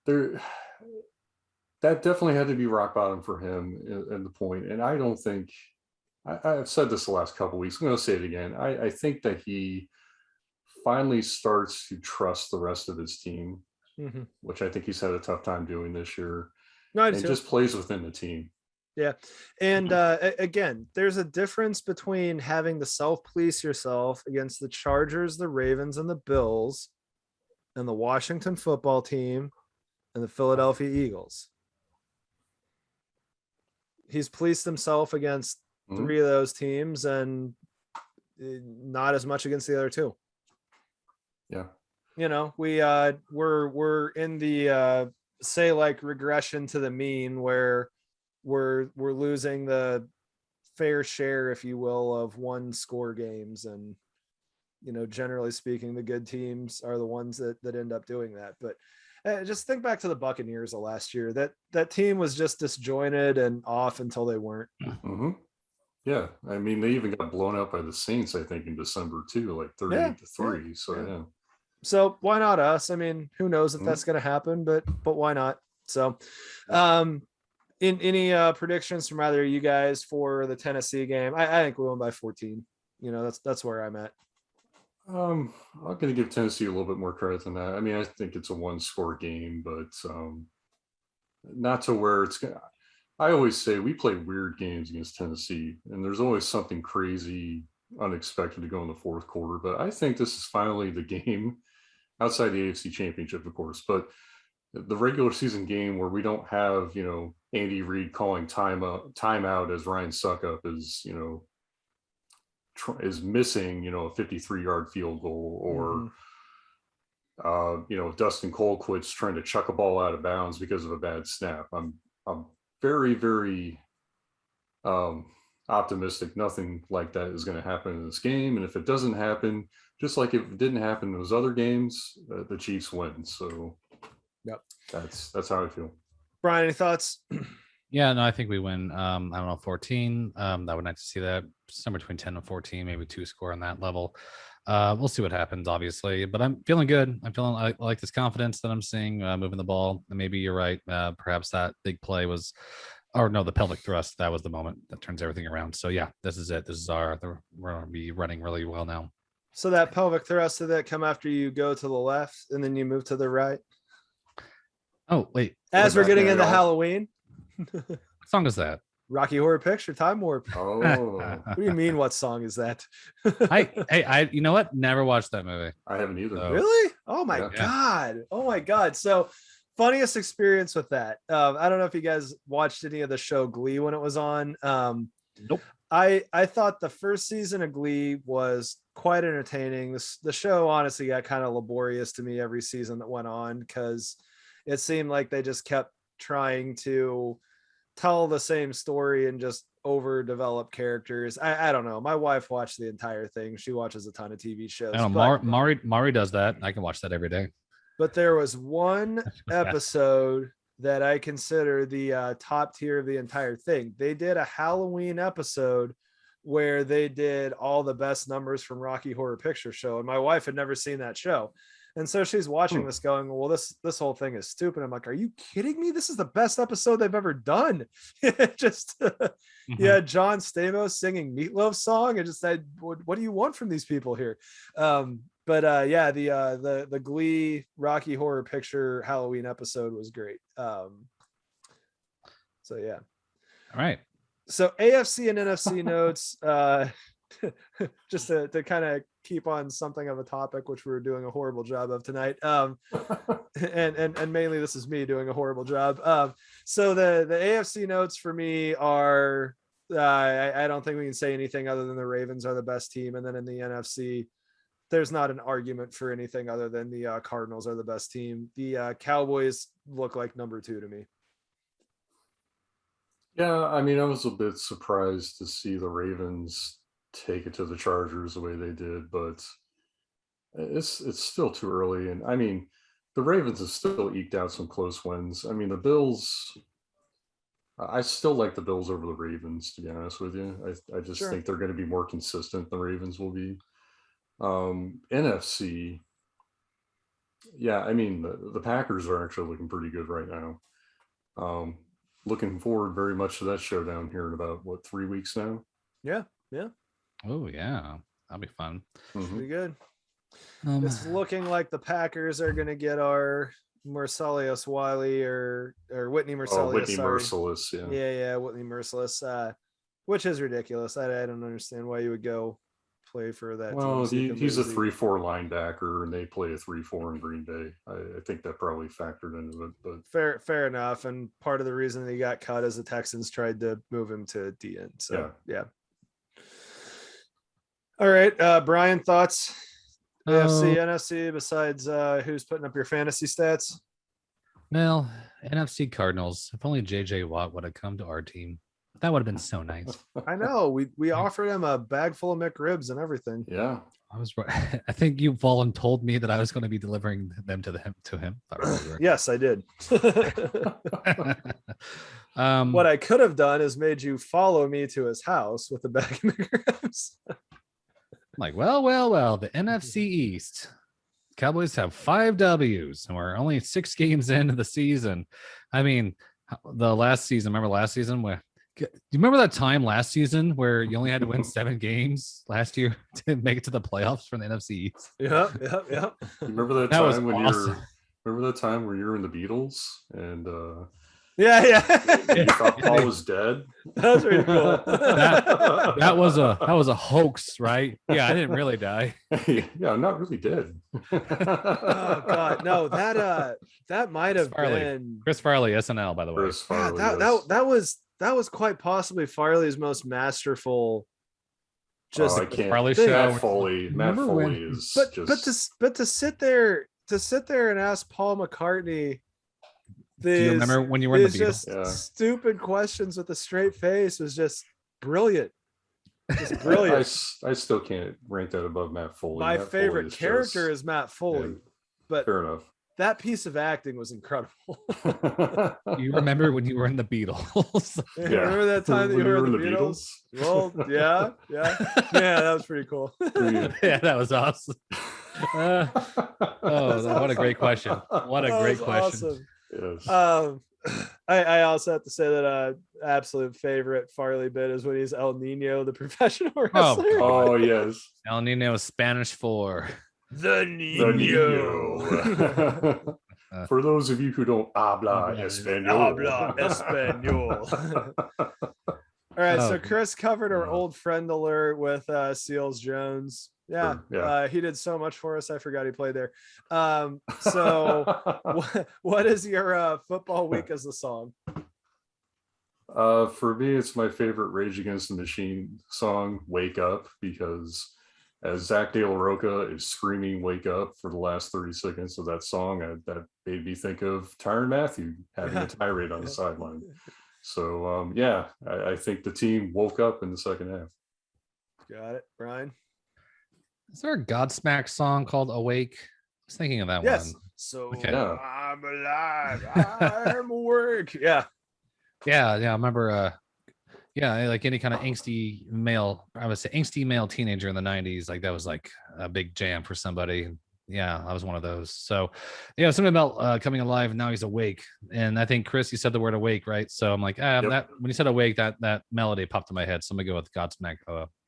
that definitely had to be rock bottom for him in the point. And I don't think I've said this the last couple of weeks. I'm going to say it again. I think that he finally starts to trust the rest of his team, mm-hmm. which I think he's had a tough time doing this year. And just plays within the team. Yeah. And again, there's a difference between having to self-police yourself against the Chargers, the Ravens, and the Bills, and the Washington football team, and the Philadelphia Eagles. He's policed himself against 3 of those teams and not as much against the other 2. Yeah. We're in the say like regression to the mean where we're losing the fair share, if you will, of 1-score games. And, generally speaking, the good teams are the ones that end up doing that. But just think back to the Buccaneers of last year. That team was just disjointed and off until they weren't. Mm-hmm. Yeah. I mean, they even got blown out by the Saints, I think, in December too, like 38-3. So, yeah. So why not us? I mean, who knows if that's going to happen, but why not? So, in any predictions from either of you guys for the Tennessee game? I think we won by 14. That's where I'm at. I'm going to give Tennessee a little bit more credit than that. I mean, I think it's a 1-score game, but not to where it's going to. I always say we play weird games against Tennessee, and there's always something crazy, unexpected to go in the fourth quarter. But I think this is finally the game outside the AFC Championship, of course, but the regular season game where we don't have, Andy Reid calling timeout as Ryan Suckup is, is missing, a 53-yard field goal, or, Dustin Colquitt's trying to chuck a ball out of bounds because of a bad snap. I'm very, very optimistic nothing like that is going to happen in this game. And if it doesn't happen, just like if it didn't happen in those other games, the Chiefs win. So yep, that's how I feel. Brian, any thoughts? Yeah, no, I think we win. I don't know, 14. I would like to see that somewhere between 10 and 14, maybe 2-score on that level. We'll see what happens, obviously, but I'm feeling good. I'm feeling I like this confidence that I'm seeing moving the ball. And maybe you're right. Perhaps that big play was, or no, the pelvic thrust. That was the moment that turns everything around. So yeah, this is it. This is we're gonna be running really well now. So that pelvic thrust, did that come after you go to the left and then you move to the right? Oh wait, as we're getting into off. Halloween. what song is that? Rocky Horror Picture Time Warp. Oh, What do you mean? What song is that? I you know what? Never watched that movie. I haven't either. Oh. Really? Oh my Yeah. God. Oh my God. So funniest experience with that. I don't know if you guys watched any of the show Glee when it was on. Nope. I thought the first season of Glee was quite entertaining. The show honestly got kind of laborious to me every season that went on because it seemed like they just kept trying to tell the same story and just overdevelop characters. I don't know. My wife watched the entire thing. She watches a ton of TV shows. I know Mari does that. I can watch that every day. But there was one episode that I consider the top tier of the entire thing. They did a Halloween episode where they did all the best numbers from Rocky Horror Picture Show. And my wife had never seen that show. And so she's watching this going, well, this whole thing is stupid. I'm like, are you kidding me? This is the best episode they've ever done. Just, yeah, John Stamos singing Meatloaf's song. And just said, what do you want from these people here? But yeah, the Glee Rocky Horror Picture Halloween episode was great. So yeah. All right. So AFC and NFC notes, just to kind of keep on something of a topic, which we were doing a horrible job of tonight. And mainly this is me doing a horrible job. So the AFC notes for me are, I don't think we can say anything other than the Ravens are the best team. And then in the NFC, there's not an argument for anything other than the Cardinals are the best team. The Cowboys look like number 2 to me. Yeah, I mean, I was a bit surprised to see the Ravens take it to the Chargers the way they did, but it's still too early. And I mean, the Ravens have still eked out some close wins. I mean, the Bills, I still like the Bills over the Ravens, to be honest with you. I just think they're going to be more consistent than the Ravens will be. NFC, yeah, I mean, the Packers are actually looking pretty good right now. Looking forward very much to that showdown here in about 3 weeks now. Yeah. Oh yeah, that'll be fun. Pretty good. It's looking like the Packers are going to get our Merciless Wiley or Whitney Merciless. Whitney Merciless, yeah. Yeah, Whitney Merciless, which is ridiculous. I don't understand why you would go play for that. Well, he's a 3-4 linebacker, and they play a 3-4 in Green Bay. I think that probably factored into it. But fair enough. And part of the reason that he got cut is the Texans tried to move him to DN. So yeah. All right, Brian, thoughts? AFC, NFC, besides who's putting up your fantasy stats? Well, NFC Cardinals. If only JJ Watt would have come to our team. That would have been so nice. I know. We offered him a bag full of McRibs and everything. Yeah. I was right. I think you fallen told me that I was going to be delivering them to him. Yes, I did. What I could have done is made you follow me to his house with a bag of McRibs. Like, well, the NFC East. Cowboys have 5 W's and we're only 6 games into the season. I mean, the last season, remember last season where do you remember that time last season where you only had to win 7 games last year to make it to the playoffs from the NFC East? Yeah. You remember that time when awesome. Remember that time where you were in the Beatles and yeah. You thought Paul was dead? That was really cool. that was a hoax, right? Yeah, I didn't really die. Yeah, I'm not really dead. Oh God, no, that might have been Chris Farley, SNL, by the way. Chris Farley, that was quite possibly Farley's most masterful. Just I can't. Farley show. Matt Foley is but to sit there and ask Paul McCartney. Do you remember when you were in the Beatles? Just stupid questions with a straight face was just brilliant. Just brilliant. I still can't rank that above Matt Foley. My favorite character is Matt Foley, but fair enough. that piece of acting was incredible. You remember when you were in the Beatles? Yeah. Remember that time that When you were in the Beatles? Well, yeah. That was pretty cool. Yeah, that was awesome. What a great question. What a great question. Awesome. Yes. I also have to say that absolute favorite Farley bit is when he's El Nino, the professional wrestler. Oh yes. El Nino is Spanish for the The Nino. Nino. For those of you who don't habla español. Habla español. All right, so Chris covered our old friend alert with Seals Jones. Yeah, Yeah. He did so much for us. I forgot he played there. So what is your football week as a song? For me, it's my favorite Rage Against the Machine song, Wake Up, because as Zach De La Roca is screaming "Wake Up" for the last 30 seconds of that song, that made me think of Tyrann Mathieu having a tirade on the sideline. So I think the team woke up in the second half. Got it, Brian. Is there a Godsmack song called "Awake"? I was thinking of that one. So okay. I'm alive. I'm awake. Yeah. I remember. Like any kind of angsty male, I would say angsty male teenager in the 90s, like that was like a big jam for somebody. Yeah, I was one of those. So something about coming alive. Now he's awake. And I think Chris, you said the word awake, right? So I'm like, that when you said awake, that melody popped in my head. So I'm gonna go with Godsmack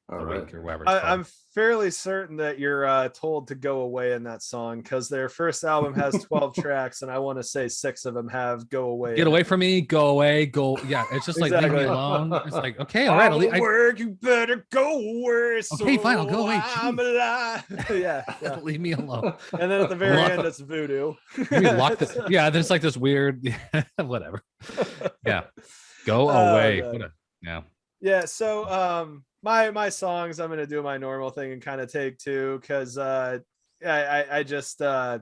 awake or whatever. I'm fairly certain that you're told to go away in that song because their first album has 12 tracks, and I want to say 6 of them have "Go Away." Get away from me, go away, go. Yeah, it's just exactly. Like leave me alone. It's like, okay, all right, work. You better go away. Okay, fine, I'll go away. I'm alive. yeah. Leave me alone. And then at the very end, it's voodoo. There's like this weird, whatever. Yeah, go away. Yeah. So my songs, I'm gonna do my normal thing and kind of take 2 because I just I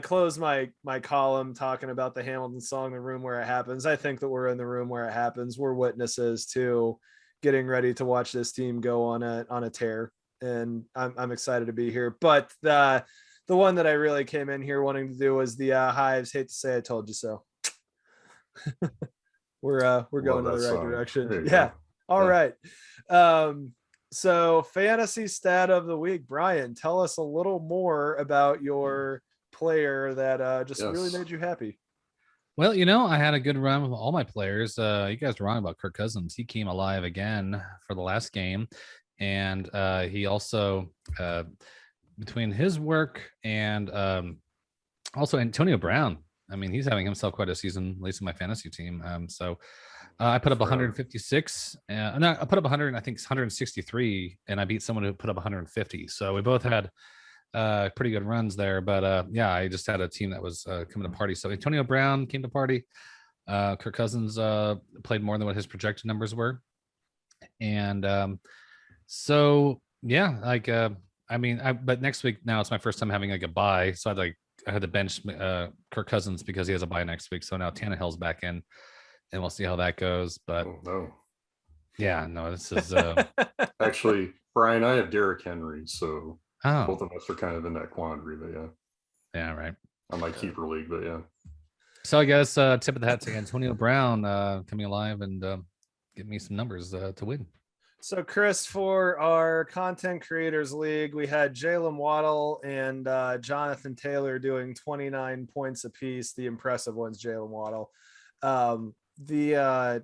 close my column talking about the Hamilton song, "The Room Where It Happens." I think that we're in the room where it happens. We're witnesses to getting ready to watch this team go on a tear, and I'm excited to be here. But the one that I really came in here wanting to do was the Hives. Hate to say I told you so. We're going in the right direction. Yeah. Go. All right. So fantasy stat of the week, Brian, tell us a little more about your player that just really made you happy. Well, I had a good run with all my players. You guys were wrong about Kirk Cousins. He came alive again for the last game. And he also, between his work and also Antonio Brown, I mean, he's having himself quite a season, at least in my fantasy team. So I put up 156. I put up 100, I think 163, and I beat someone who put up 150. So we both had pretty good runs there. But I just had a team that was coming to party. So Antonio Brown came to party. Kirk Cousins played more than what his projected numbers were. And but next week now it's my first time having like a bye. So I had to bench Kirk Cousins because he has a bye next week. So now Tannehill's back in, and we'll see how that goes. But this is actually, Brian, I have Derrick Henry, so both of us are kind of in that quandary. But right. On my keeper league, but So I guess tip of the hat to Antonio Brown coming alive and give me some numbers to win. So, Chris, for our content creators league, we had Jalen Waddle and Jonathan Taylor doing 29 points apiece. The impressive ones, Jalen Waddle. The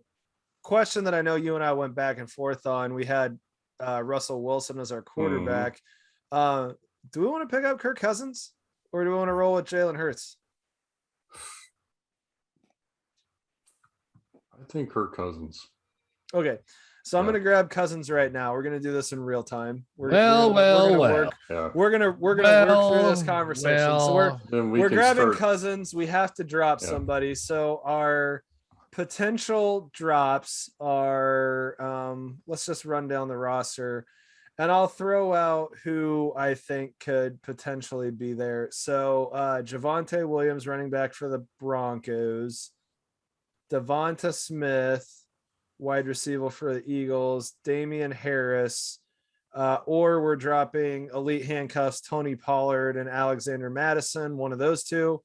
question that I know you and I went back and forth on, we had Russell Wilson as our quarterback. Do we want to pick up Kirk Cousins, or do we want to roll with Jalen Hurts? I think Kirk Cousins. Okay. So I'm going to grab Cousins right now. We're going to do this in real time. We're going to work through this conversation. So we're grabbing Cousins. We have to drop somebody. So our potential drops are, let's just run down the roster, and I'll throw out who I think could potentially be there. So Javonte Williams, running back for the Broncos, Devonta Smith, wide receiver for the Eagles, Damian Harris, or we're dropping elite handcuffs, Tony Pollard and Alexander Madison, one of those two.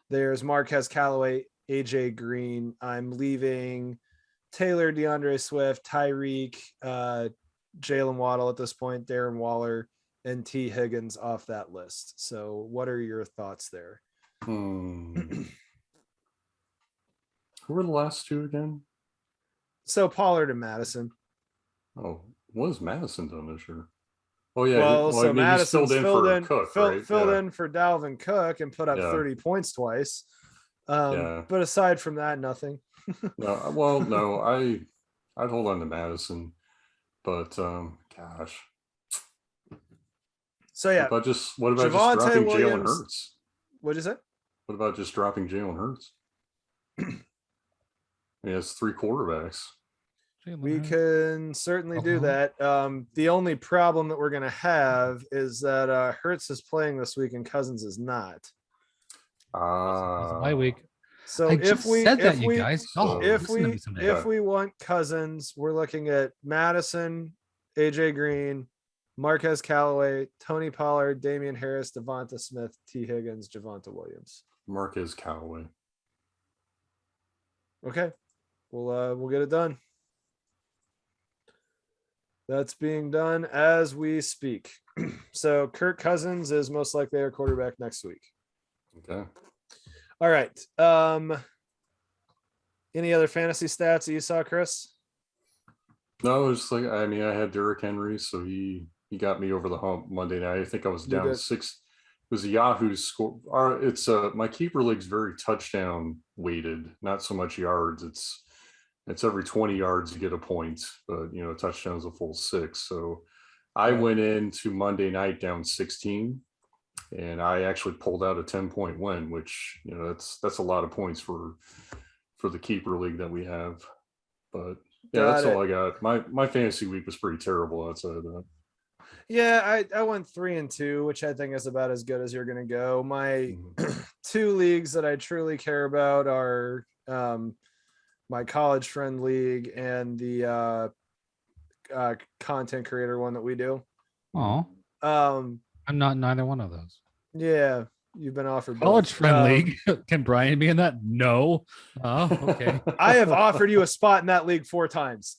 There's Marquez Callaway, AJ Green. I'm leaving Taylor, DeAndre Swift, Tyreek, Jalen Waddle at this point, Darren Waller, and T. Higgins off that list. So what are your thoughts there? Who were the last two again? So Pollard and Madison. Oh, what has Madison done this year? Oh yeah, Well, so Madison's he's filled in for Cook, right? filled in for Dalvin Cook and put up 30 points twice. But aside from that, nothing. No, I'd hold on to Madison, but gosh. So yeah, what about just dropping Jalen Hurts? What'd you say? What about just dropping Jalen Hurts? It's 3 quarterbacks. We can certainly do that. The only problem that we're going to have is that Hurts is playing this week and Cousins is not. My week. So if we want Cousins, we're looking at Madison, AJ Green, Marquez Callaway, Tony Pollard, Damian Harris, Devonta Smith, T. Higgins, Javonte Williams. Marquez Callaway. Okay, we'll get it done. That's being done as we speak. So Kirk Cousins is most likely our quarterback next week. Okay. All right. Any other fantasy stats that you saw, Chris? No, it's like I had Derrick Henry, so he got me over the hump Monday night. I think I was down 6. It was a Yahoo score. It's my keeper league's very touchdown weighted, not so much yards. It's every 20 yards you get a point, but a touchdown is a full 6. So I went into Monday night down 16, and I actually pulled out a 10-point win, which that's a lot of points for the keeper league that we have. But that's all I got. My fantasy week was pretty terrible outside of that. Yeah, I went 3-2, which I think is about as good as you're going to go. My 2 leagues that I truly care about are my college friend league and the content creator one that we do. Oh, I'm not neither one of those. Yeah, you've been offered college friend league. Can Brian be in that? No. Oh, okay. I have offered you a spot in that league 4 times.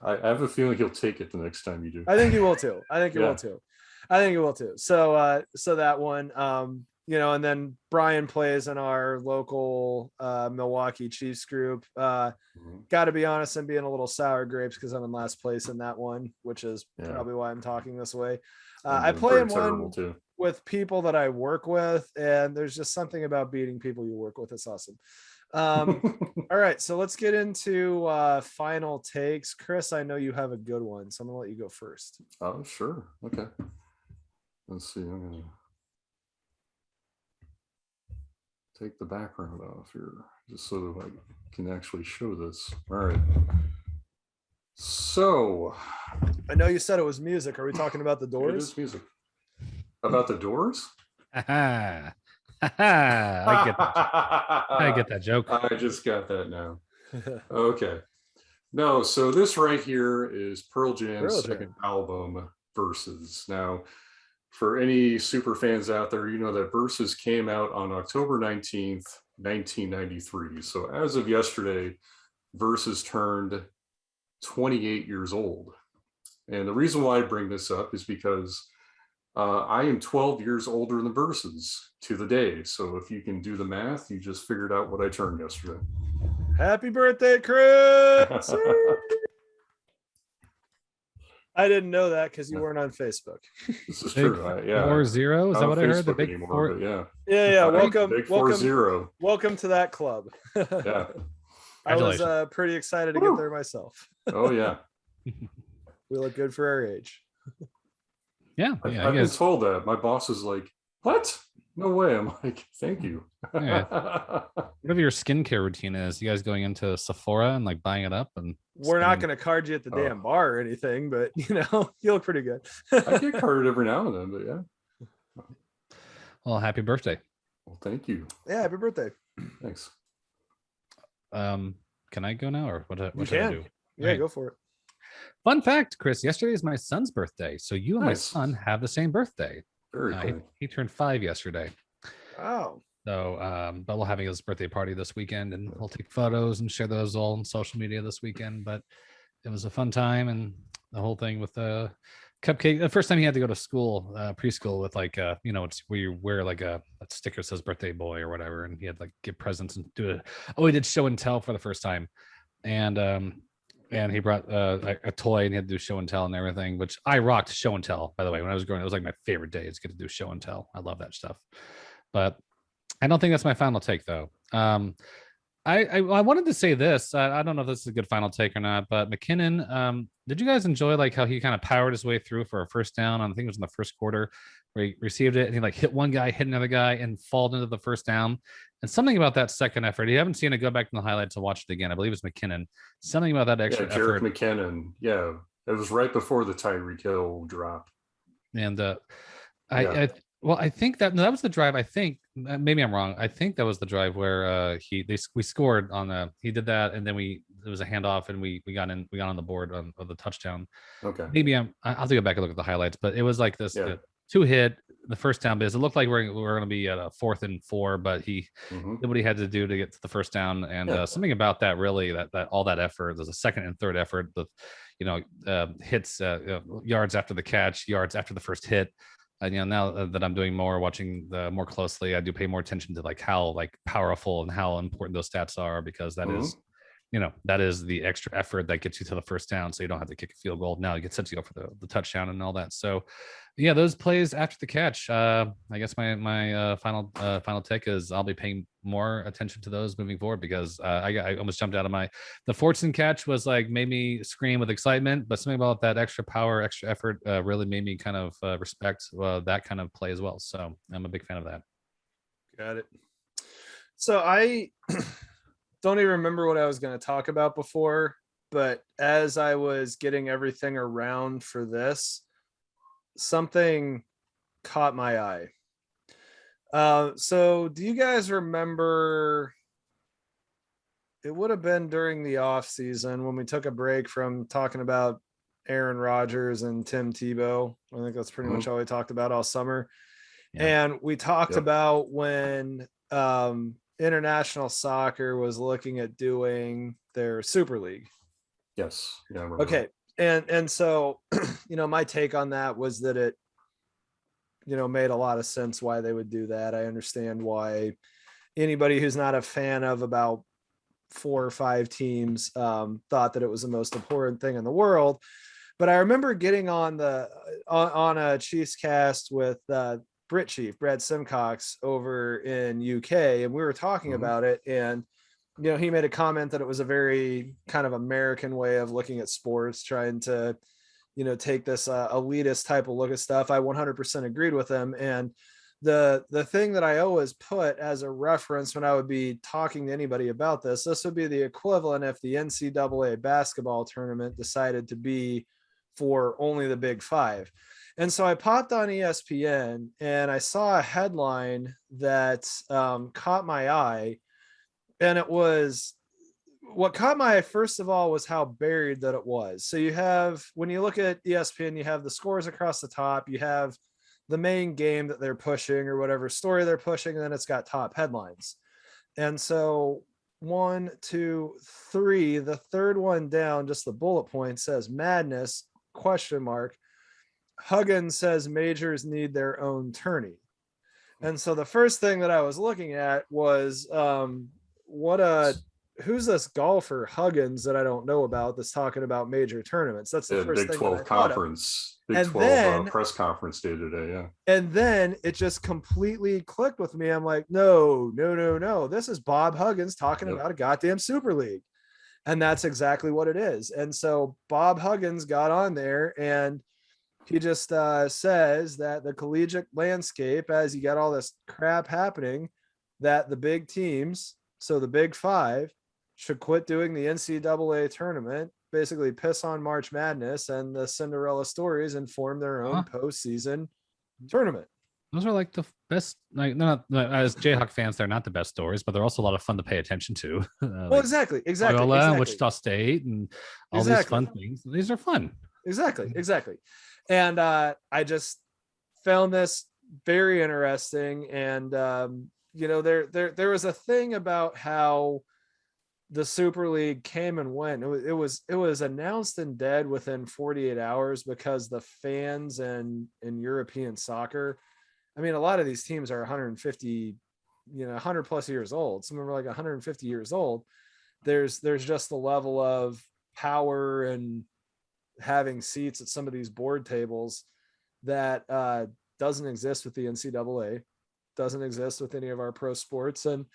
I have a feeling he'll take it the next time you do. I think you will too. I think you will too. So that one, and then Brian plays in our local Milwaukee Chiefs group. Got to be honest, I'm being a little sour grapes because I'm in last place in that one, which is probably why I'm talking this way. I play in one with people that I work with, and there's just something about beating people you work with. It's awesome. All right, so let's get into final takes. Chris, I know you have a good one, so I'm gonna let you go first. Oh, sure. Okay. Let's see. I'm gonna take the background off here just so that I can actually show this. All right. So I know you said it was music. Are we talking about the Doors? It is music. About the Doors? I get that joke. I just got that now. Okay. No, so this right here is Pearl Jam's second album, Versus. Now, for any super fans out there, that Versus came out on October 19th, 1993. So as of yesterday, Versus turned 28 years old. And the reason why I bring this up is because I am 12 years older than Versus to the day. So if you can do the math, you just figured out what I turned yesterday. Happy birthday, Chris! I didn't know that because you weren't on Facebook. This is true. 4-0? Is that what I heard? The big anymore, 4. Yeah. Welcome. Big 4-0. Welcome to that club. Yeah. I was pretty excited to get there myself. Oh yeah. We look good for our age. Yeah. I've been told that. My boss is like, "What? No way." I'm like, "Thank you." Whatever your skincare routine is, you guys going into Sephora and like buying it up? And we're not going to card you at the damn bar or anything, but you look pretty good. I get carded every now and then, but yeah. Well, happy birthday. Well, thank you. Yeah, happy birthday. Thanks. Can I go now, or what should I do? Yeah, go for it. Fun fact, Chris, yesterday is my son's birthday. So you and my Nice. son have the same birthday. Very cool. He turned 5 yesterday. Oh, So, but we're having his birthday party this weekend, and we'll take photos and share those all on social media this weekend. But it was a fun time, and the whole thing with the cupcake. The first time he had to go to school, preschool, with like, it's where you wear like a sticker that says "birthday boy" or whatever, and he had like give presents and do it. Oh, he did show and tell for the first time, and he brought a toy and he had to do show and tell and everything, which I rocked show and tell. By the way, when I was growing, it was like my favorite day is get to do show and tell. I love that stuff, but I don't think that's my final take though. I wanted to say this. I don't know if this is a good final take or not, but McKinnon, did you guys enjoy like how he kind of powered his way through for a first down? I think it was in the first quarter where he received it and he like hit one guy, hit another guy, and fall into the first down. And something about that second effort, you haven't seen it, go back to the highlights and watch it again. I believe it's McKinnon. Something about that extra Kirk effort. McKinnon. Yeah, it was right before the Tyreek Hill drop. And I think that was the drive. I think maybe I'm wrong. I think that was the drive where we scored on he did that, and then it was a handoff, and we got on the board on the touchdown. Okay. Maybe I'll have to go back and look at the highlights, but it was like this 2 hit the first down biz. It looked like we're going to be at a 4th and 4, but he did what he had to do to get to the first down, and something about that really that all that effort. There's a second and third effort, hits yards after the catch, yards after the first hit. And now that I'm doing watching more closely, I do pay more attention to like how like powerful and how important those stats are, because that is, that is the extra effort that gets you to the first down, so you don't have to kick a field goal. Now it sets you up for the touchdown and all that. So, yeah, those plays after the catch. I guess my final take is I'll be paying more attention to those moving forward, because I almost jumped out of the Fortson catch was like made me scream with excitement, but something about that extra power, extra effort really made me kind of respect that kind of play as well. So I'm a big fan of that. got it. So I don't even remember what I was going to talk about before, but as I was getting everything around for this, something caught my eye. So do you guys remember, it would have been during the off season when we took a break from talking about Aaron Rodgers and Tim Tebow. I think that's pretty much all we talked about all summer. Yeah. And we talked about when international soccer was looking at doing their Super League. Yes. Yeah. Okay. And so, my take on that was that it, made a lot of sense why they would do that. I understand why anybody who's not a fan of about 4 or 5 teams thought that it was the most important thing in the world. But I remember getting on a Chiefs cast with Brad Simcox over in UK, and we were talking about it, and he made a comment that it was a very kind of American way of looking at sports, trying to take this elitist type of look at stuff. I 100% agreed with him. And the thing that I always put as a reference when I would be talking to anybody about this would be the equivalent if the NCAA basketball tournament decided to be for only the Big Five. And so I popped on ESPN and I saw a headline that caught my eye. And it was, what caught my eye, first of all, was how buried that it was. So you have, when you look at ESPN, you have the scores across the top, you have the main game that they're pushing or whatever story they're pushing, and then it's got top headlines. And so 1, 2, 3, the third one down, just the bullet point says madness, ? Huggins says majors need their own tourney. And so the first thing that I was looking at was who's this golfer Huggins that I don't know about that's talking about major tournaments? That's the first Big thing 12 conference. Big 12 press conference day today. Yeah. And then it just completely clicked with me. I'm like, no. This is Bob Huggins talking about a goddamn Super League. And that's exactly what it is. And so Bob Huggins got on there and he just says that the collegiate landscape, as you got all this crap happening, that the big teams, so the Big Five, should quit doing the NCAA tournament, basically piss on March Madness and the Cinderella stories and form their own postseason tournament. Those are like the best. Like, not as Jayhawk fans, they're not the best stories, but they're also a lot of fun to pay attention to. Well, Like exactly. Loyola and Wichita State and all these Exactly. fun things. These are fun. Exactly. And I just found this very interesting. And there was a thing about how the Super League came and went. It was announced and dead within 48 hours because the fans and in European soccer, I mean, a lot of these teams are 150, 100 plus years old. Some of them are like 150 years old. There's just the level of power and having seats at some of these board tables that doesn't exist with the NCAA, doesn't exist with any of our pro sports. And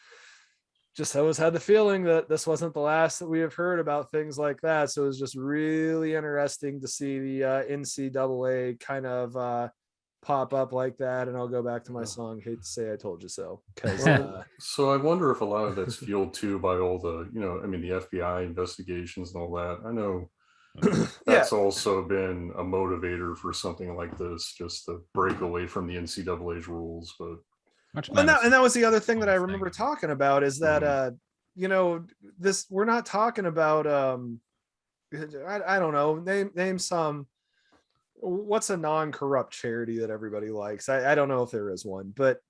just always had the feeling that this wasn't the last that we have heard about things like that. So it was just really interesting to see the NCAA kind of pop up like that. And I'll go back to my song, Hate to Say I Told You So. So I wonder if a lot of that's fueled too by all the, the FBI investigations and all that. I know that's also been a motivator for something like this, just to break away from the NCAA's rules. But and that was the other thing that I remember talking about is that this, we're not talking about I don't know, name some, what's a non-corrupt charity that everybody likes. I don't know if there is one, but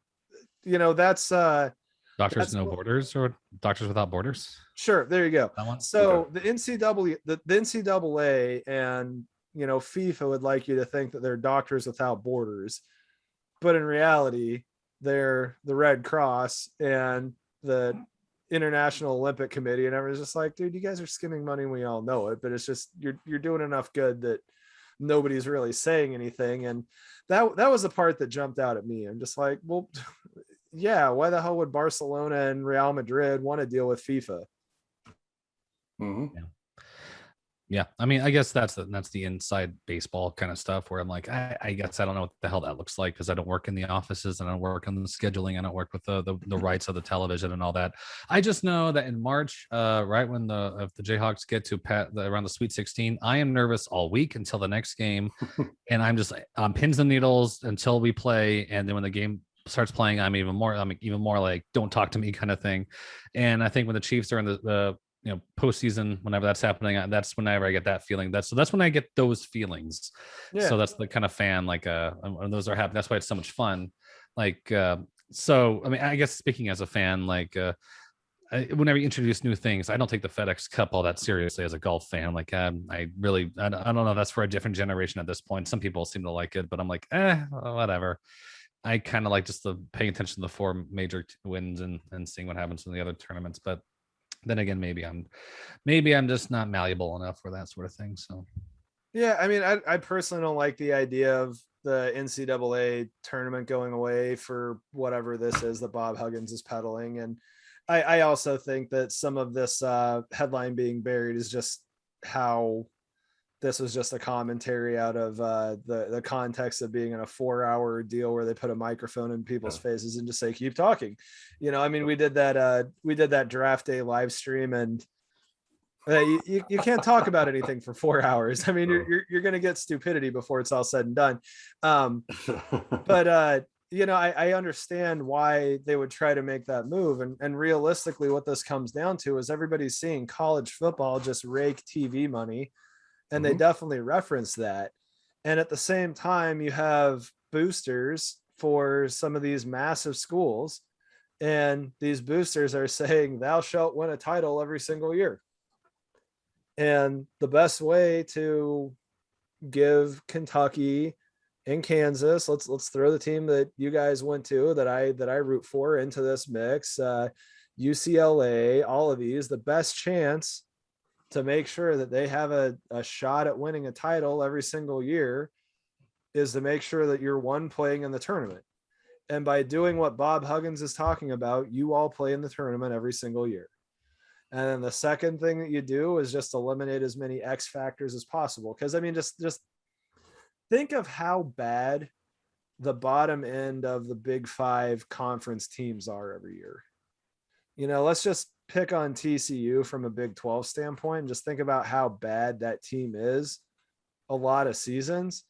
that's Doctors No Borders or Doctors Without Borders. Sure, there you go. That one? So Okay. the NCAA and FIFA would like you to think that they're Doctors Without Borders, but in reality they're the Red Cross and the International Olympic Committee, and everyone's just like, dude, you guys are skimming money and we all know it, but it's just you're doing enough good that nobody's really saying anything. And that was the part that jumped out at me. I'm just like, well, yeah, why the hell would Barcelona and Real Madrid want to deal with FIFA? Mm-hmm. Yeah, I mean, I guess that's the inside baseball kind of stuff where I'm like, I guess I don't know what the hell that looks like because I don't work in the offices and I don't work on the scheduling. I don't work with the rights of the television and all that. I just know that in March, right when if the Jayhawks get to around the Sweet 16, I am nervous all week until the next game, and I'm just on pins and needles until we play, and then when the game starts playing, I'm even more like, don't talk to me kind of thing. And I think when the Chiefs are in the postseason, whenever that's happening, that's whenever I get that feeling. That's when I get those feelings. Yeah. So that's the kind of fan, like when those are happening. That's why it's so much fun. Like, so I mean, I guess speaking as a fan, like whenever you introduce new things, I don't take the FedEx Cup all that seriously as a golf fan. Like, I don't know. That's for a different generation at this point. Some people seem to like it, but I'm like, whatever. I kind of like just paying attention to the 4 major wins and seeing what happens in the other tournaments. But then again, maybe I'm just not malleable enough for that sort of thing. So yeah, I mean, I personally don't like the idea of the NCAA tournament going away for whatever this is that Bob Huggins is peddling. And I also think that some of this headline being buried is just how this was just a commentary out of the context of being in a 4-hour deal where they put a microphone in people's faces and just say, keep talking. I mean, we did that draft day live stream, and you can't talk about anything for 4 hours. I mean, you're going to get stupidity before it's all said and done. But I understand why they would try to make that move. And realistically, what this comes down to is everybody's seeing college football just rake TV money. And they definitely reference that. And at the same time, you have boosters for some of these massive schools. And these boosters are saying, thou shalt win a title every single year. And the best way to give Kentucky and Kansas, let's throw the team that you guys went to, that I root for, into this mix, UCLA, all of these, the best chance to make sure that they have a shot at winning a title every single year is to make sure that you're playing in the tournament. And by doing what Bob Huggins is talking about, you all play in the tournament every single year. And then the second thing that you do is just eliminate as many X factors as possible. Because I mean, just think of how bad the bottom end of the Big 5 conference teams are every year. Let's just pick on TCU from a Big 12 standpoint and just think about how bad that team is a lot of seasons.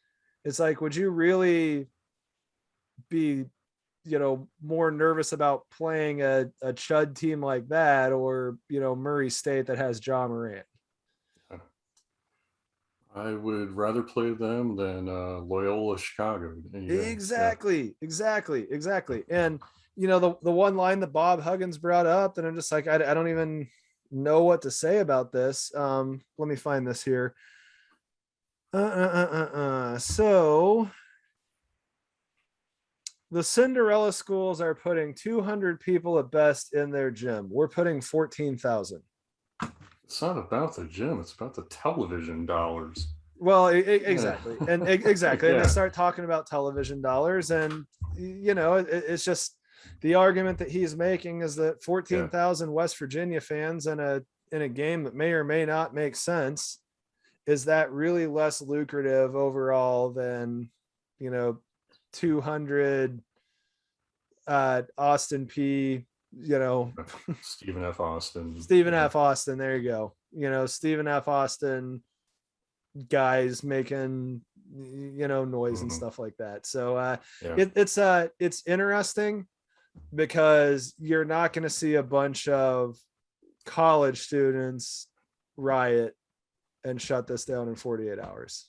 It's like, would you really be, more nervous about playing a chud team like that, or, Murray State that has Ja Morant? I would rather play them than Loyola Chicago any day. Exactly. And the one line that Bob Huggins brought up, and I'm just like, I don't even know what to say about this. Let me find this here. So the Cinderella schools are putting 200 people at best in their gym. We're putting 14,000. It's not about the gym; it's about the television dollars. Well, exactly, and exactly, and Yeah. they start talking about television dollars, and it's just the argument that he's making is that 14,000 West Virginia fans in a game that may or may not make sense, is that really less lucrative overall than 200 Austin P. Stephen F. Austin. Stephen F. Austin. There you go. Stephen F. Austin guys making noise and stuff like that. So it's interesting, because you're not going to see a bunch of college students riot and shut this down in 48 hours.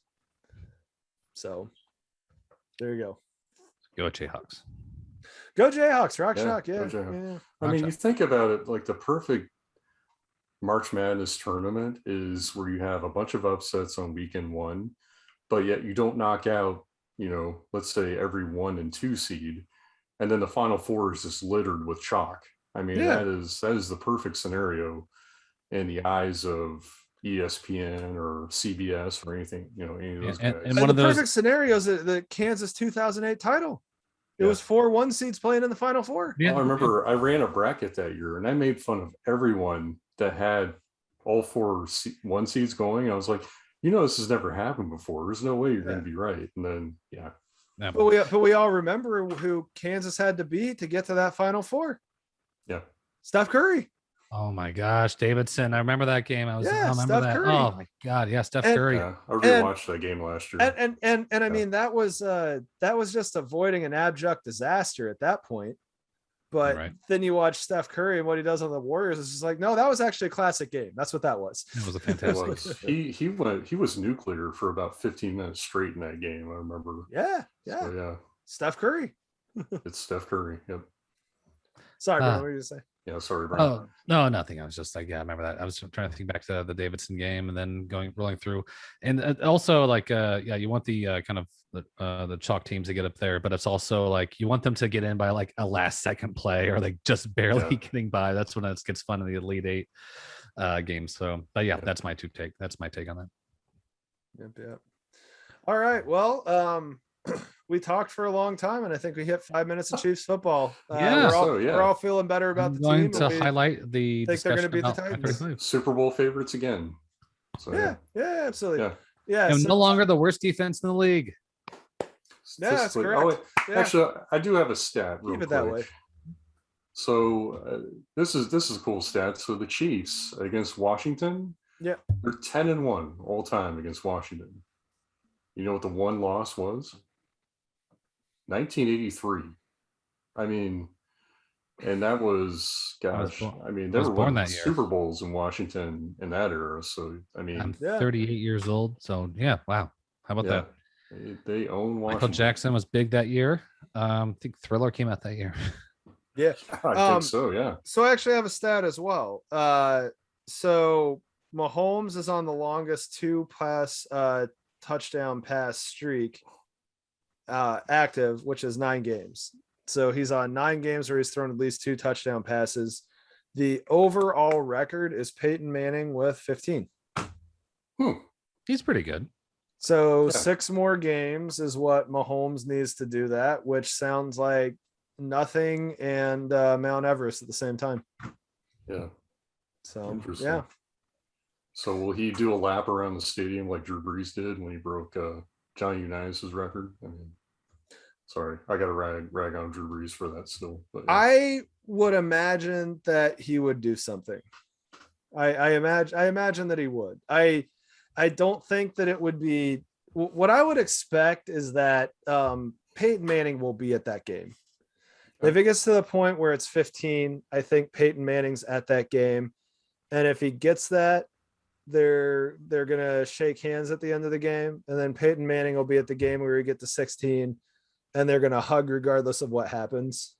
So there you go. Go Jayhawks. Go Jayhawks. Rock Yeah, Shock. go Yeah. Jayhawks. I mean, you think about it, like the perfect March Madness tournament is where you have a bunch of upsets on weekend one, but yet you don't knock out, let's say every 1 and 2 seed, and then the Final Four is just littered with chalk. I mean, that is the perfect scenario in the eyes of ESPN or CBS or anything, any of those guys. And one of the perfect scenarios, the Kansas 2008 title. It was 4 1 seeds playing in the Final Four. Yeah. I remember I ran a bracket that year, and I made fun of everyone that had all 4 1 seeds going. I was like, this has never happened before. There's no way you're going to be right. And then, But we all remember who Kansas had to beat to get to that Final Four. Yeah. Steph Curry. Oh my gosh, Davidson! I remember that game. I remember Steph that. Curry. Oh my god, yeah, Steph Curry. Yeah, I rewatched that game last year. And I mean, that was just avoiding an abject disaster at that point. But then you watch Steph Curry and what he does on the Warriors. It's just like, no, that was actually a classic game. That's what that was. It was a fantastic. He was nuclear for about 15 minutes straight in that game. I remember. Yeah. So, Steph Curry. It's Steph Curry. Yep. Sorry, bro. What were you to say? Yeah, sorry, Brian. Oh no, nothing. I was just like, I remember that. I was trying to think back to the Davidson game and then rolling through, and also like, you want the kind of the chalk teams to get up there, but it's also like you want them to get in by like a last second play or like just barely getting by. That's when it gets fun in the Elite Eight games. So, but that's my take. That's my take on that. Yep. All right. Well, we talked for a long time, and I think we hit 5 minutes of Chiefs football. We're all feeling better about the team. Going to highlight the think they're going to be the Titans. Super Bowl favorites again. So, absolutely. And no longer the worst defense in the league. Yeah, that's correct. Actually, I do have a stat. Keep it that way. So this is a cool stat. So the Chiefs against Washington, they're 10-1 all time against Washington. You know what the one loss was? 1983. I mean, and that was, gosh, I mean, there were that Super Bowls in Washington in that era. So, I mean, I'm 38 years old. So, wow. How about that? They own Washington. Michael Jackson was big that year. I think Thriller came out that year. Yeah. I think so, yeah. So I actually have a stat as well. So Mahomes is on the longest 2 touchdown pass streak active, which is 9 games. So he's on 9 games where he's thrown at least 2 touchdown passes. The overall record is Peyton Manning with 15. He's pretty good. So 6 more games is what Mahomes needs to do that, which sounds like nothing and Mount Everest at the same time. Yeah. So So will he do a lap around the stadium like Drew Brees did when he broke Johnny Unitas' record? I mean, sorry, I got to rag on Drew Brees for that still. But I would imagine that he would do something. I imagine that he would. I don't think that it would be. What I would expect is that Peyton Manning will be at that game. If it gets to the point where it's 15, I think Peyton Manning's at that game. And if he gets that, they're gonna shake hands at the end of the game, and then Peyton Manning will be at the game where we get to 16, and they're gonna hug regardless of what happens.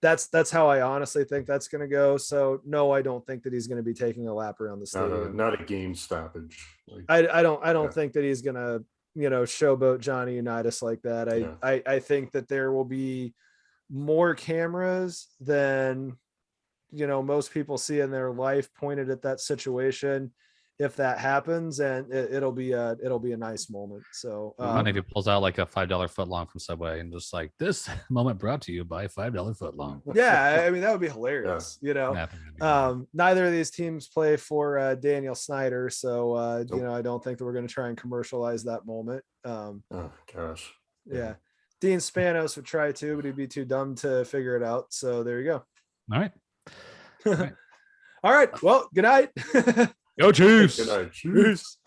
That's how I honestly think that's gonna go. So no, I don't think that he's gonna be taking a lap around the stadium. Not a game stoppage. Like, I don't think that he's gonna showboat Johnny Unitas like that. I think that there will be more cameras than most people see in their life pointed at that situation if that happens, and it'll be a nice moment. So funny if he pulls out like a $5 footlong from Subway and just like, this moment brought to you by $5 footlong. Yeah, I mean that would be hilarious. Neither of these teams play for Daniel Snyder, so Nope. I don't think that we're going to try and commercialize that moment. oh gosh. Yeah. Dean Spanos would try to, but he'd be too dumb to figure it out. So there you go. All right. All right. Well, good night. Go Chiefs. Good night. Cheers.